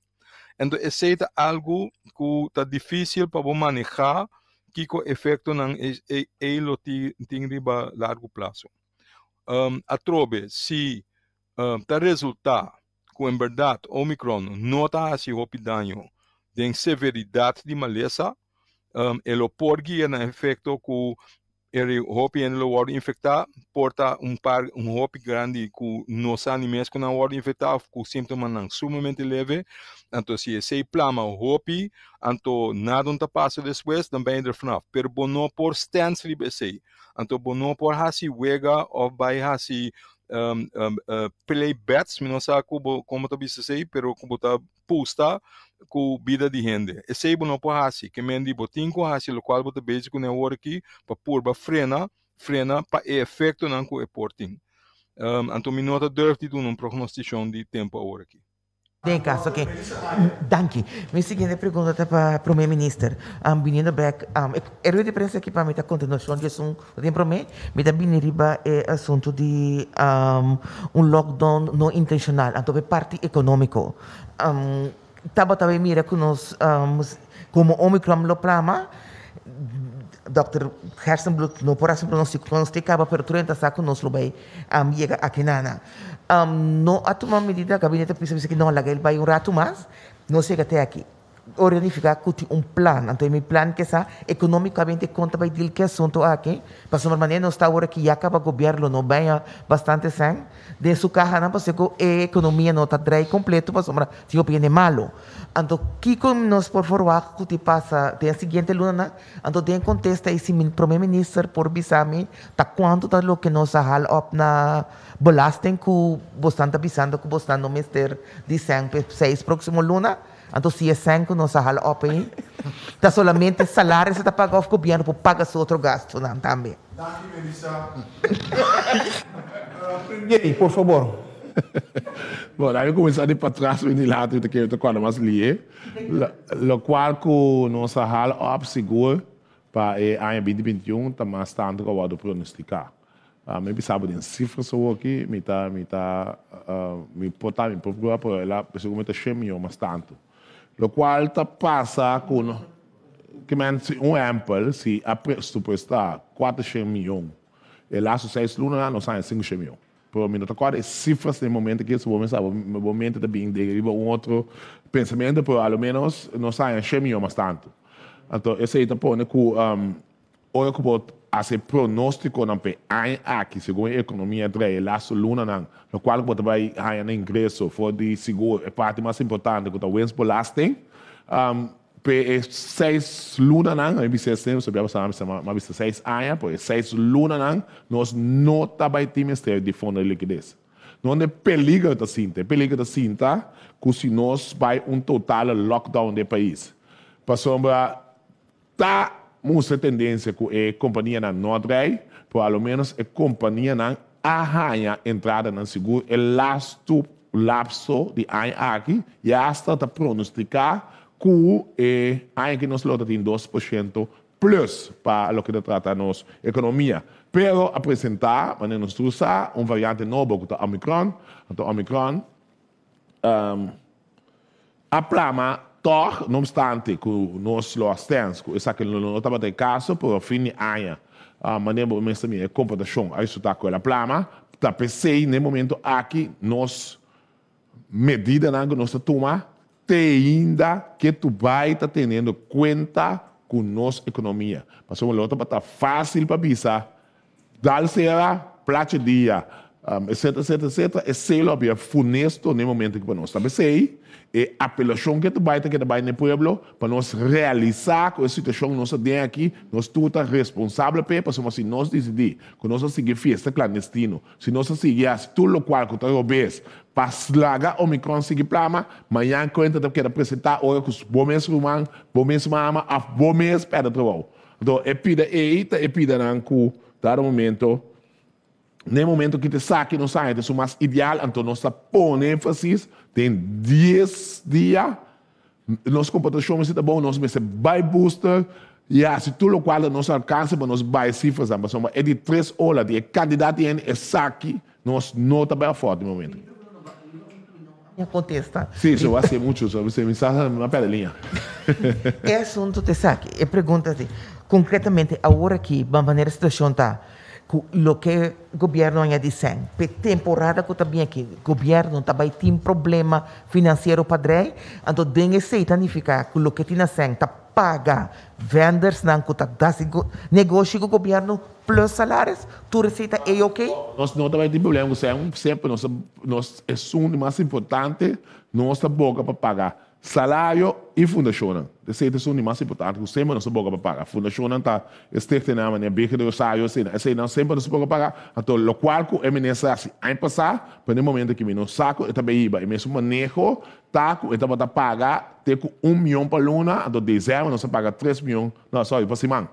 Então esse é algo que tá difícil para manejar, que o efeito não é lo tem riba largo prazo. A trobe se tá resultar que em verdade Omicron não está assim rapidinho de severidade de maleza, ele pode guiar no efeito que ele hopi en lo word infectado porta um hopi grande que nos animais que não word infectado com sintomas não sumamente leve, então se esse plama o hopi, então nada não passa depois também de FNAF, pero bono por stance libesei, então bono por hasi wega ou vai hasi play bets, não sei como tu bisa sei, pero como tá posta com vida de gente. Esse é não pode assim, que mendi botin com assim, o qual você beijo com o aqui para pôr para frena para efeito não com o porting. Então me nota durante de prognosticação de tempo agora aqui. Tem caso que, danke. Minha seguinte pergunta é para o primeiro-ministro. Vindo back, eu de prensa aqui para mim a continuação de assunto. Tem para mim, me da bem riba é assunto de lockdown não intencional, então é parte econômico. Tava também mira que nós como Omicron lo plama, Dr. Hersenblut não por assim pronosticava, pero 30 saco nós lo vai chega aqui nana. No a tomar medida, gabinete pensa que não laga ele vai rato mais, não chega até aqui. Organificar plan, então meu plan que essa economicamente conta vai dir que assunto aqui, para sua maneira não está agora que já acaba o governo não bem bastante sem, de sua carra não passa que a economia não está dry completo, para sua se opinião malo. Então que como nós por favor que te passa tem a seguinte luna, então tem contesta esse primeiro-ministro por bisami, tá quanto tá lo que nós hal up na belasting que bastante bisando que bastante no mister de 6 próximo luna. Então, se é 5, não se hala op aí. Está solamente salário, você está pagando o governo para pagar seu outro gasto não, também. Yei, por favor. Bom, aí eu comecei para trás e de lado que eu estou mais lié. O qual que não se hala op seguro para o ano 2021 está mais tanto que eu vou pronosticar. Me pensava em cifras aqui, me botar me procurar por ela, pessoalmente 100 milhões mais tanto. Lo qual passa com que exemplo, se a preço está 400 milhões, e lá se 6 lunas não sai 500 milhões. Por mim, agora cifras no momento que esse momento também deriva outro pensamento, por ao menos não sai 100 milhões mais tanto. Então, esse aí põe que olha que pode fazer pronóstico não pe aqui segundo a economia dre lá se luna não, no qual pode vai ganhar ingresso for de seguro é parte mais importante que o wens belasting pe 6 luna não aí você sempre sabemos mas 6 anos por 6 luna não nós não tá vai ter ministério de fundo de liquidez não é perigo da cinta que se nós vai total lockdown do país passou tá muita tendência que a companhia não trai, por ao menos a companhia não arranha entrada no seguro, e lapso de ano aqui, já está a pronosticar que que nós lota tem 2% plus para o que trata a nossa economia. Pero apresentar, mas nós usamos variante novo que é Omicron, então Omicron, a plama toch, não obstante, que nós lo temos, que essa que não estava de caso, por fim de ano, maneira mesmo a computação, aí está com a plama, está pensei no momento aqui, nós medida que nós tomamos, ainda que tu vai estar tendo conta com nossa economia. Mas o outro está fácil para pensar, dar-se a plate dia, etc. É selo a funesto no momento que nós estamos aí. E a apelação que vai no pueblo para nós realizar com a situação que nós temos aqui, nós estamos responsáveis para se nós decidir que nós seguir festa clandestina, se nós seguir tudo o qual que nós vemos, para slagar o Omicron seguir plama, amanhã conta que quer apresentar hoje com os bons humanos, bons mama, a bons pedra trabalho. Então, é pida não que dar momento no momento que te saque no site, é o mais ideal, então nós põe ênfase, tem 10 dias, nossa computação está bom, nós vai booster, e se tudo o qual nós alcança, nós vai cifras, é de 3 horas, de candidato é saque, nós não está bem forte no momento. Contesta. Sim, isso vai ser muito, você me está na pedelinha. É assunto de saque, é pergunta assim, concretamente, agora que, a maneira a situação está, lo que o governo ha dizendo. Per temporada que também que o governo também tem problema financeiro padrão, então tem que significar que o que tem dizendo tá paga vendors não que tá negócio com o governo plus salários, tu receita é ok? Nós não também tem problema, sempre nós é o mais importante, nossa boca para pagar salário e fundação. Esse é o mais importante, que sempre nossa boca para pagar. A fundação está estricta na maneira bem que Deus sabe, esse não sempre nossa boca para pagar. Então, o qual que é ministro assim, em passar, para o momento que me saco, é também iba, e mesmo manejo, tá, é também para pagar, tem 1 milhão para luna, então dezembro nós paga 3 milhões, não, sorry, para semana.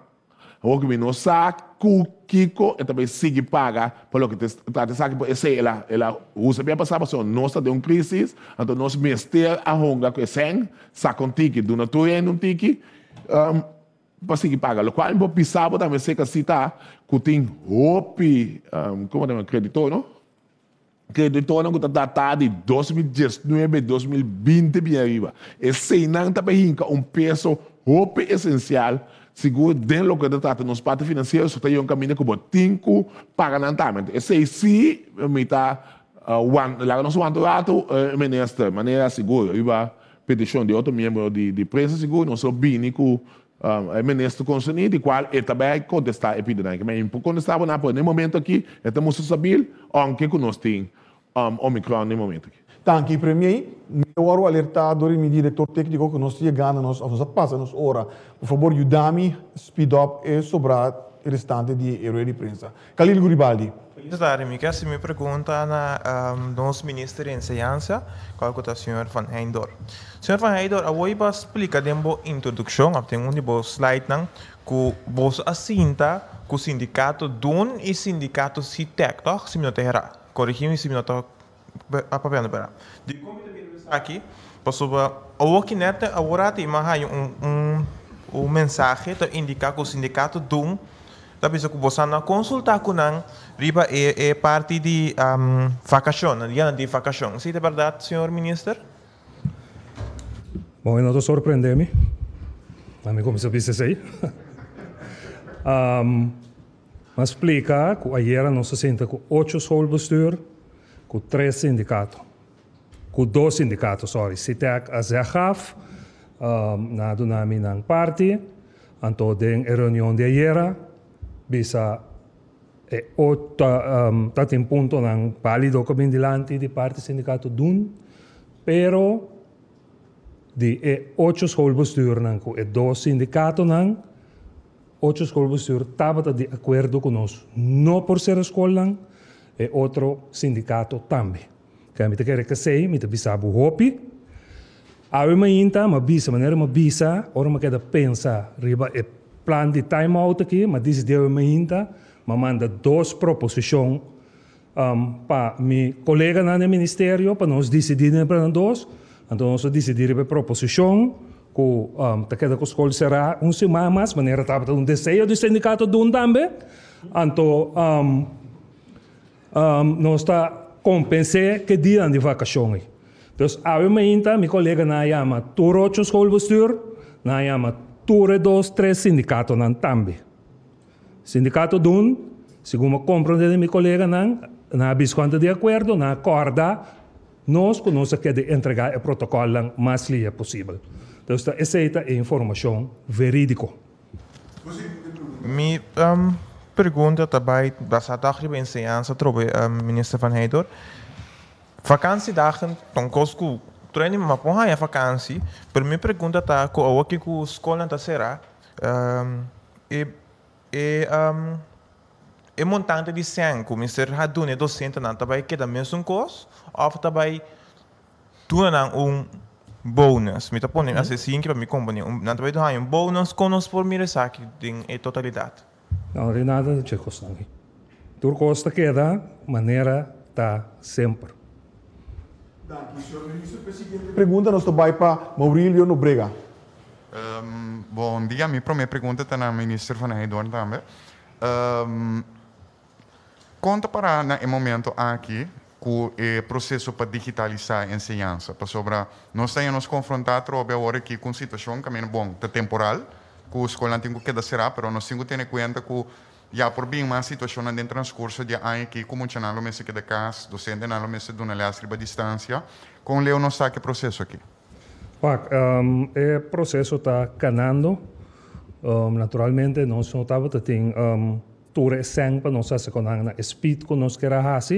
O que me saco, Kiko, e também sigue paga, para o que está saco, esse ela usa bem passar, porque nós está de crise, então nós mestre a honga com esse, saco tiki, do na tua um tiki, para seguir paga. O qual é pisado também sei que se tá, que tem hope, como é creditor, não? Creditor não está datado de 2019, 2020 bem arriba. Esse não está bem peso hope essencial. Seguro, dentro do que trata nos partes financeiros, só tem caminho que tem que pagar nantamento. Esse sim, me está, lá nós vamos rato, ministro, maneira segura, iba petição de outro membro de prensa seguro, nós somos com o ministro concernido, de qual ele também contestar a epidemia. Mas por contestar, no momento aqui, estamos sabendo, onde que nós temos Omicron no momento aqui. Tanto para mim, eu quero alertar o diretor técnico que nós chegamos, nós passamos hora. Por favor, ajude-me, speed up e sobrar o restante de herói de prensa. Khalil Guribaldi. Ministro, me pergunta na nosso ministro de Ciência, qual é o senhor Van Heindor. Senhor Van Heindor, eu vou explicar uma introdução, tem slide que você assinta que o sindicato DUN e o sindicato CITEC, tá? Se me não errar, corrigir-me se me não para. De como aqui, para o que neta agora tem um mensagem que indica que o sindicato DUN também se você não consultar com nós, riba é parte de vacação, dia de vacação. Se é verdade, senhor ministro? Bom, eu não estou surpreendendo-me. A mim como se disse aí. Mas explica que ayer nós se senta com 8 schoolbestuur, com 3 sindicatos. Com 2 sindicatos, sorry. CITEC a ZEGAF, na Dunami ng party, anto den reunião de ayer, bisa tatim punto ng palido kami dilante di parte sindicato DUN, pero di 8 schoolbestuur ng ko 2 sindicato ng 8 schoolbestuur estava de acordo conosco, não por ser escola lang, e outro sindicato também. Kaya me te quer que sei, me te bisabu hopi, awe mainta, mabisa, maneira mabisa, ora me queda pensa, riba e plan de time out aqui, mas diz de awe mainta, me manda 2 proposições para mi colega no ministério, para nós decidirem para nós, então nós decidirem para proposição, que te queda que a escola será semana mais, maneira estava um desejo do sindicato DUN também, então nós está compensar que dia de vacação. Então, a minha colega na chama tour 8 schoolbestuur, na chama tour 2, 3 sindicatos também. Sindicato DUN, segundo compreender minha colega na bisconta de acordo, na acorda, nós queremos entregar o protocolo o mais livre possível. Então, essa é a informação verídica. Me pergunta também, basta dagen em ciência, trouxe ministro Van Heindor. Vakantiedagen, dan kost ku trein maar porra ja vakantie. Per me pergunta tá ko o que ku escola tá será e montante de 100 ku mister hadune docente não tá vai que da mesmo cost of tá vai tuan bônus. Me tá pondo assim que para me companhia. Não tá vai dar bônus conosco por mim saque em totalidade. Não tem nada de custo aqui. Tur costa queda maneira tá sempre. Pergunta nos vai para Maurílio Nobrega. Bom dia, minha primeira pergunta está na ministra Van Heindor também. Conta para no momento aqui com o processo para digitalizar a ensino, para sobre nós temos confrontado agora aqui com situação que é bom, é temporal, que a escola tem que dar será, mas nós temos que ter em conta que já por bem uma situação no transcurso de ano que como tinha não messe que de casa, docente não messe de uma a distância, com leu não está que processo aqui. O processo está canando, naturalmente nós não estava tendo toda sempre nós se conhecemos na speed que nós queremos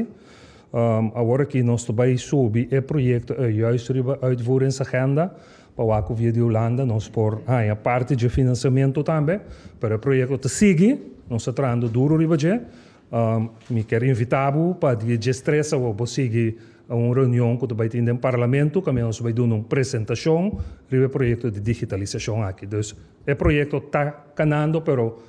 agora que nós também subir o projeto juist uitvoeren essa agenda para a via de Holanda nós por a parte de financiamento também para o projeto te seguir nós estamos trabalhando duro ribaje me quero invitar para dia de estresse ou para seguir uma reunião que vai ter no parlamento que nós vai dar uma apresentação do projeto de digitalização aqui então o projeto está canando pero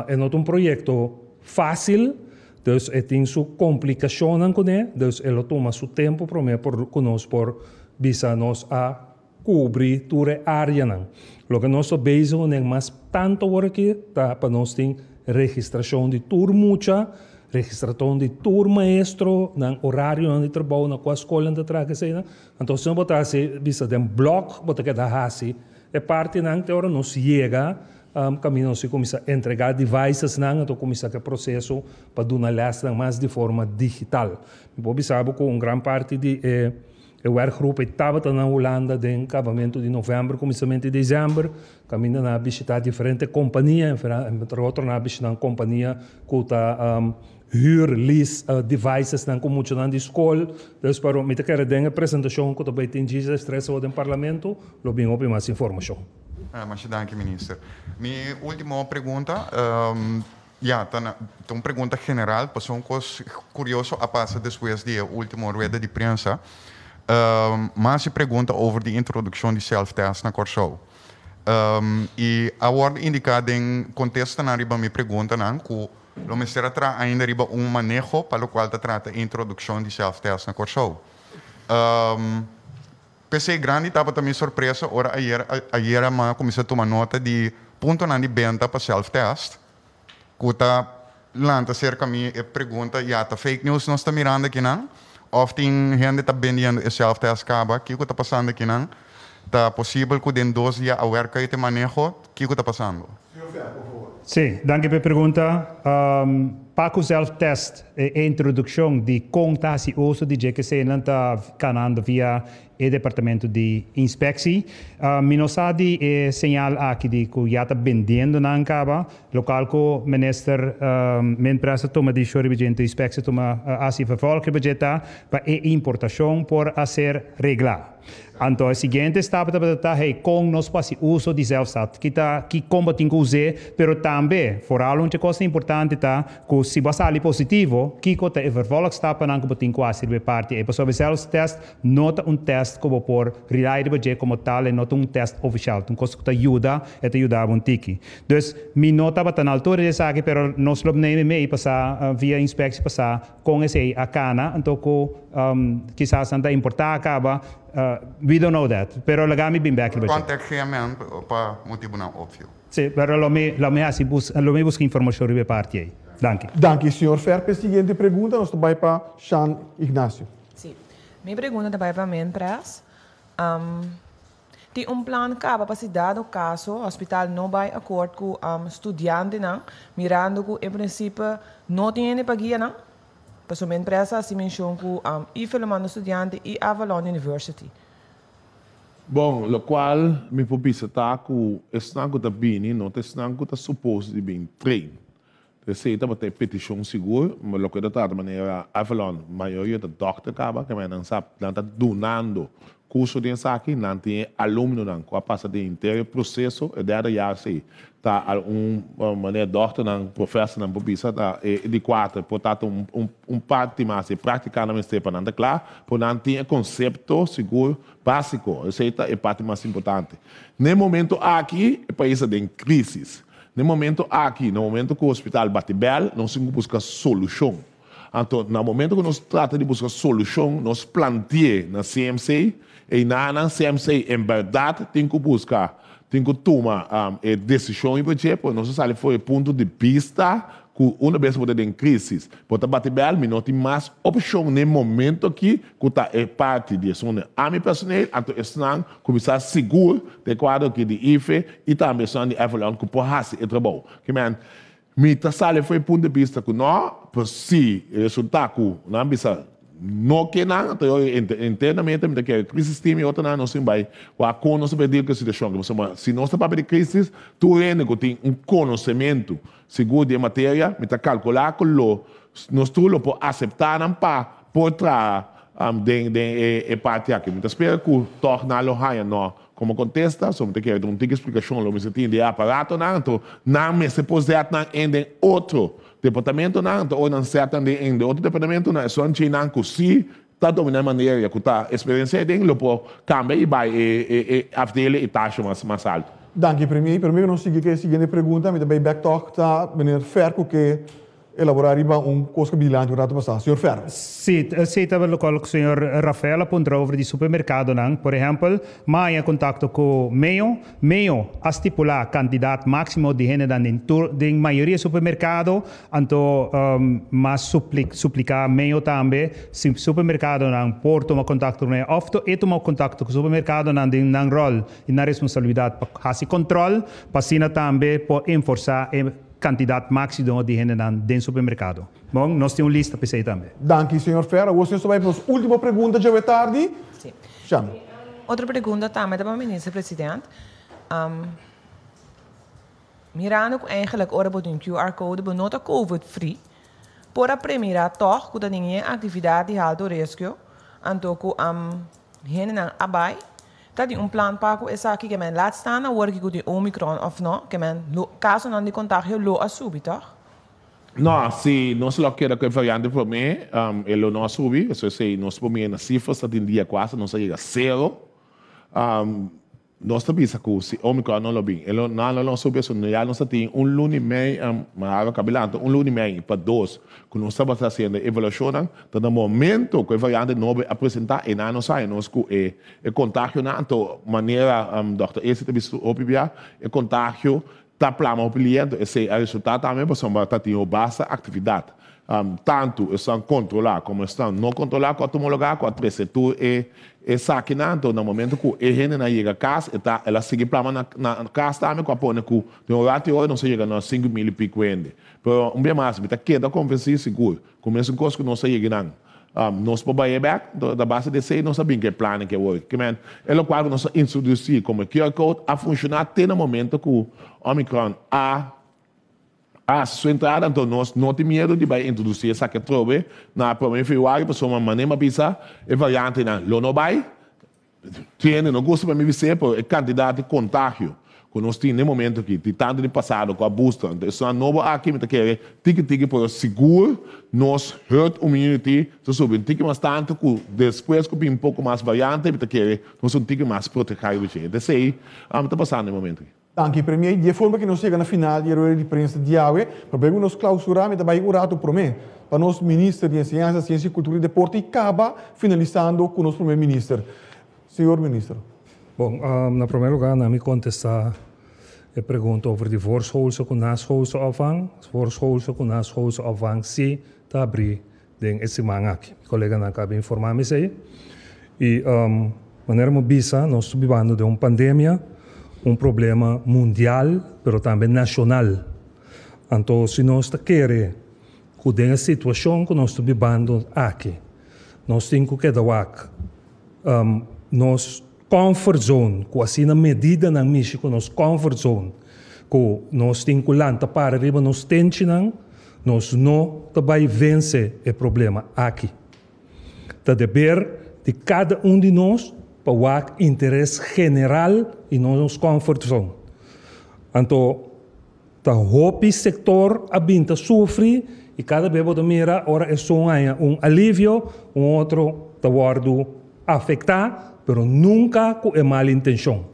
é não um projeto fácil dus tem sua complicação com ele, dus ele toma seu tempo para conosco por bisa nós a cobrir toda a área não. Lo que nós estamos bezig é mais tanto agora aqui, tá para nós tem registração de turmucha, registração de maestro, no horário de trabalho na qual escola de traga sei, então se não botar se bisa dem bloco, botar que da hasi, é parte não que agora nos chega caminho se começa a entregar devices então começa o processo para dar uma lesson mais de forma digital. Você sabe que uma grande parte de werkgroep estava na Holanda em acabamento de novembro, começamento de dezembro, caminho a visitar diferentes companhias, entre outras na visitar uma companhia que está huur, lease devices como muito na escola. Então, para me ter a apresentação que também tem dias estresse do parlamento, lo bem ouvir mais informação. Mas danke, minister. Minha última pergunta, uma pergunta general, passou coisa curioso a passar depois da última rueda de prensa. Mas se pergunta over de introdução de self-test na Corsou. E a ordem indicada em contexto na riba me pergunta que o ministério ainda riba manejo para o qual trata a introdução de self-test na Corsou. PC grande estava também surpresa, ora ayer a comecei a tomar nota de ponto na de venda para self-test. Que está lanta cerca me pergunta, tá fake news nós está mirando aqui não? Of tem gente está vendendo self-test acaba, que está passando aqui não? Está possível que dentro 2 dias a werk te manejo, que está passando? Sim, danke pela pergunta. Para o self-test, a introdução de conta e uso de GQC não está canando via o departamento de inspeção. Nós temos sinal aqui de que já está vendendo na Ancaba, local que o minister, minha empresa toma de chore de inspeção, toma assim vervolg budgeta para a importação por a ser reglada. Então, a seguinte etapa é com nós para o uso de self-test, que combatem com usar, mas também, fora uma coisa importante, que se você é positivo, que a vervolg etapa não combatem com a parte. E para o self-test, nota teste como por realidade budget como tal, e nota teste oficial, coisa que ajuda um tiki. Então, me nota para na altura de saque, mas nós não nem passar via inspeção passar com esse a cana, então que quizás não importa acaba. We don't know that, pero lagami bem back budget. Contact realmente para motivo não óbvio. Sim, pero lo me busca informação sobre parte aí. Danke. Danke, senhor Ferpe. Seguinte pergunta, nós vamos para Sean Ignacio. Sim. Minha pergunta vai para a minha empresa. Tem plano para a cidade, no caso, o hospital não vai de acordo com o estudante, mirando que, em princípio, não tem para guia, não? Para a minha empresa, assim, menciona que o Filomeno Estudante e Avalon University. Bom, o qual me publicitar que o estanco da Bini, não tem estanco da suposto de bem treino. Receita para ter petição segura, mas o que está de maneira Avalon, a maioria da doctor acaba, que não sabe, não está donando curso de aqui, não tem aluno, não, que passa de inteiro processo, e daí já sei, tá maneira doctor, não, professor, não, publica, tá, de 4, portanto, parte mais, praticamente, para não claro, por não ter conceito seguro, básico, receita é parte mais importante. No momento aqui, o país está em crise. No momento aqui, no momento que o hospital bate bem, nós temos que buscar solução. Então, no momento que nós tratamos de buscar solução, nós planteamos na CMC, e na CMC, em verdade, tem que buscar, tem que tomar decisão em budget, porque nós sabemos que foi ponto de vista que uma vez que tem crise, pode bater bem, não tem mais opção no momento aqui, que está parte de zona AMI personal, então estão começar seguro de quadro aqui de IFE e também são de Avalon que pode fazer o trabalho. Mita sale foi ponto de vista que não, por si, resultado que não bisa não que não, então internamente me que crise sistema e outra não sim vai, o a não se pede que situação, se não está para de crise, tu ainda que tem conhecimento seguro de matéria, me tá calcular que nós tudo por aceitar não para por trás de parte aqui, me tá espera que torná-lo raia não como contesta, só me tem que explicação, lo me se tem de aparato não, então não me se pode não em outro departamento não, ou não certo em outro departamento não, é só que não que se tá dominando maneira que tá experiência tem lo por cambia e vai e afdele e taxa mais alto. Dank u premier. Primeiro nós seguimos a seguinte pergunta, met de backtalk tá meneer Ferco que elaborar coisa bilhante para passar. Senhor Ferro. Sim, estava com o senhor Rafael apontou over de supermercado, não? Por exemplo, mas em contato com Meio a estipular candidato máximo de gente de maioria supermercado, então mas suplicar Meio também, se supermercado não por tomar contato com ele, ofto e tomar contato com o supermercado não tem um rol e na responsabilidade para fazer controle, para sina também por enforçar candidato máximo de gente dentro do supermercado. Bom, nós temos uma lista para isso também. Danke, senhor Ferro. Você vai para a última pergunta, já é tarde. Sim. Chame. Outra pergunta também para o ministro-presidente. Mirando que eigenlijk ora een QR-code benota COVID-free, por a primeira toch que ninguém atividade alto risco, anto que gente não abai. Dat die plan pakken is aqui que men laat staan, dan word ik de Omicron of no, que men caso não de contagio lo asubi, toch? Não, se nós lo quer que variante para mim, ele não subi, isso se nós por mim nas cifras está em dia quase não chega a zero. Nós também sabemos que se Omicron não lo bem, ele não subi, isso já nós tem lunes e meio, mas cabilante lunes e meio para 2, que nós estamos fazendo evaluação, então no momento que a variante não vai apresentar, e não sai, nós que contágio na maneira, Dr. Esse também opibia, contágio tá plama o cliente, esse resultado também para somar tá tem baixa atividade. Tanto estão controlar como estão não controlar com o lugar com a prefeitura e saquinando no momento que a gente não chega a casa, ela segue plama na casa também com a pone que tem um ratio hoje não chega a 5.000 e pico ainda. Pero bem mais, me tá queda convencer seguro, começa coisa que não chega não. Nós podemos ir back da base de sei não sabemos que plano que hoje, que man, ela quase nós introduzir como QR code a funcionar até no momento que o Omicron a sua entrada, então nós não temos medo de introduzir essa que trouxe na primeira februário, para uma maneira pisa e variante na Lonobai, tem não gosto para me dizer por quantidade de contágio que nós temos no momento que de tanto de passado com a booster, então isso é novo aqui, mas que tique por seguro, nós herd immunity, so subir tique mais tanto que depois que um pouco mais variante, mas que nós um tique mais protegido, então sei, está passando no momento. Danke, premier. De forma que nós chegamos na final da roda de prensa de Aue, para nós clausurar, também o rato para mim, para nós ministro de Ciência, Ciência, Cultura e Deporte, e acaba finalizando com o nosso primeiro-ministro. Senhor ministro. Bom, na primeiro lugar, na me contestar a pergunta over de voorschoolse com naschoolse opvang. Voorschoolse com naschoolse opvang, sim, está abrir den esse aqui. O colega não acaba de informar me aí. E, maneira mo bisa, nós estamos vivendo de uma pandemia, problema mundial, mas também nacional. Então, se nós queremos que a situação que nós estamos vivendo aqui, nós temos que dar nos comfort zone, com assim na medida na México, nos comfort zone, que nós temos que lançar para arriba, nós temos nós não também vencer o problema aqui. Está dever de cada de nós para o interesse general e não nos comfort zone. Então, tá o setor abinta sofre e cada vez que mira ora é só alívio, outro tá guardo afetar, pero nunca com a mal intenção.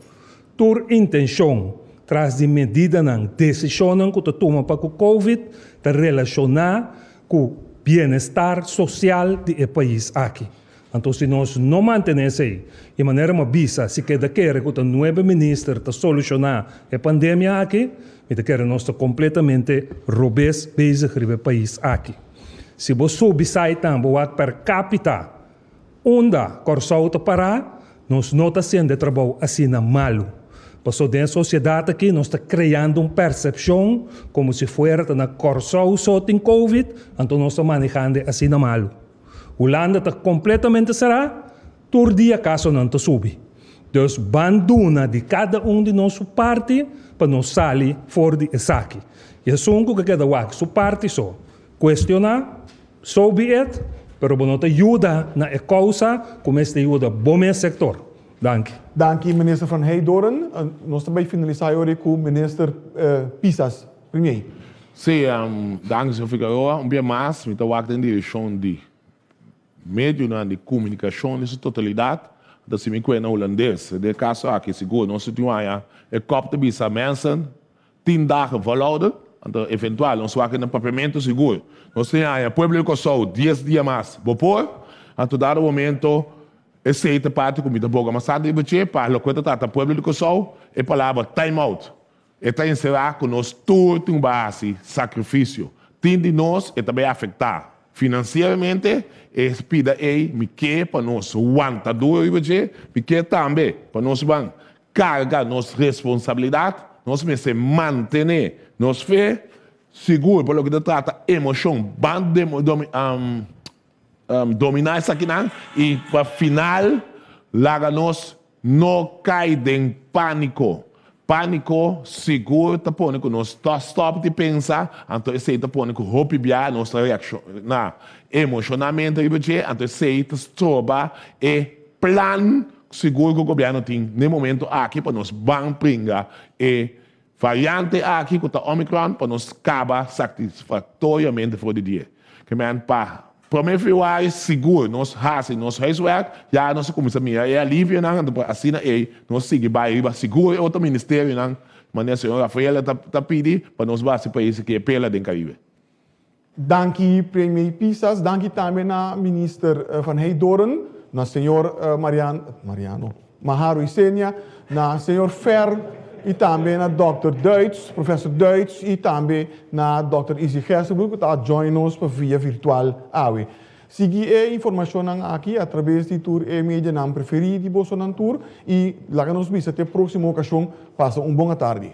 Tur intenção traz de medida na decisão que tu toma para o COVID, te relacionar com o bem-estar social do país aqui. Então, se nós não mantemos aí, de maneira uma bisa, se quer que o novo ministro te solucionar a pandemia aqui, e que nós estamos completamente robustos bezig com o país aqui. Se você soube sair também, per capita, onde corção te parar, nós não está sendo trabalho assim malo. Porque de sociedade aqui nós está criando uma percepção como se fosse na corção só tem Covid, então nós estamos manejando assim na malo. Holanda está completamente será, todo dia caso não está subir. Então, banduna de cada de nossa parte para nós sair fora de saque. E é só que queda lá, sua parte só. Questionar, so be it, pero não ajuda na causa, como este ajuda bom sector. Dank. Dank u, minister Van Heidoren. Nós também finalizar hoje com o minister Pisas, primeiro. Sim, dank senhor Figueroa. Bem mais, me estou em direção de meio de comunicação nessa totalidade, da semiquena holandês. De caso aqui, seguro, nós temos aí, é copo de bisa mensen, 10 dagen volhouden, então, eventual, nós vamos no papamento seguro. Nós temos aí, público só, 10 dias mais. Bopor, então, dado momento, aceita parte comida boa, mas sabe de para o que trata público só, é palavra time out. É para encerrar com nós tudo em base sacrifício. Tem de nós é também afetar financeiramente, é pida me quer para nós aguentar duro, me quer também para nós vamos carregar nossa responsabilidade, nós se manter, nós fé seguro por que trata emoção, dominar isso aqui e para final, larga nós não cair em pânico. Pânico, seguro, tá pondo que nós stop de pensar, então esse tá pondo que roupiar nossa reação, na emocionamento, então esse tá troba e plan seguro que o governo tem no momento aqui para nós brincar e variante aqui com a Omicron para nós acabar satisfatoriamente for o dia. Que man para primeiro februário seguro nós fazemos nosso reiswerk, já nós começamos a alívio assim nós seguimos seguro outro ministério mas a senhora Rafaela tá pedindo para nós esse país que é pela do Caribe. Dank premier Pisas, dank também na minister Van Heidoren, na senhor Mariano Maharo Isenia, na senhor Fer e também na Dr. Duits, professor Duits e também na Dr. Izzy Gerstenbroek, que está join-nos via virtual. Siga a informação aqui através de tour e mídia não preferida de Bolsonaro Tour e lá nos vemos até a próxima ocasião. Passa uma boa tarde.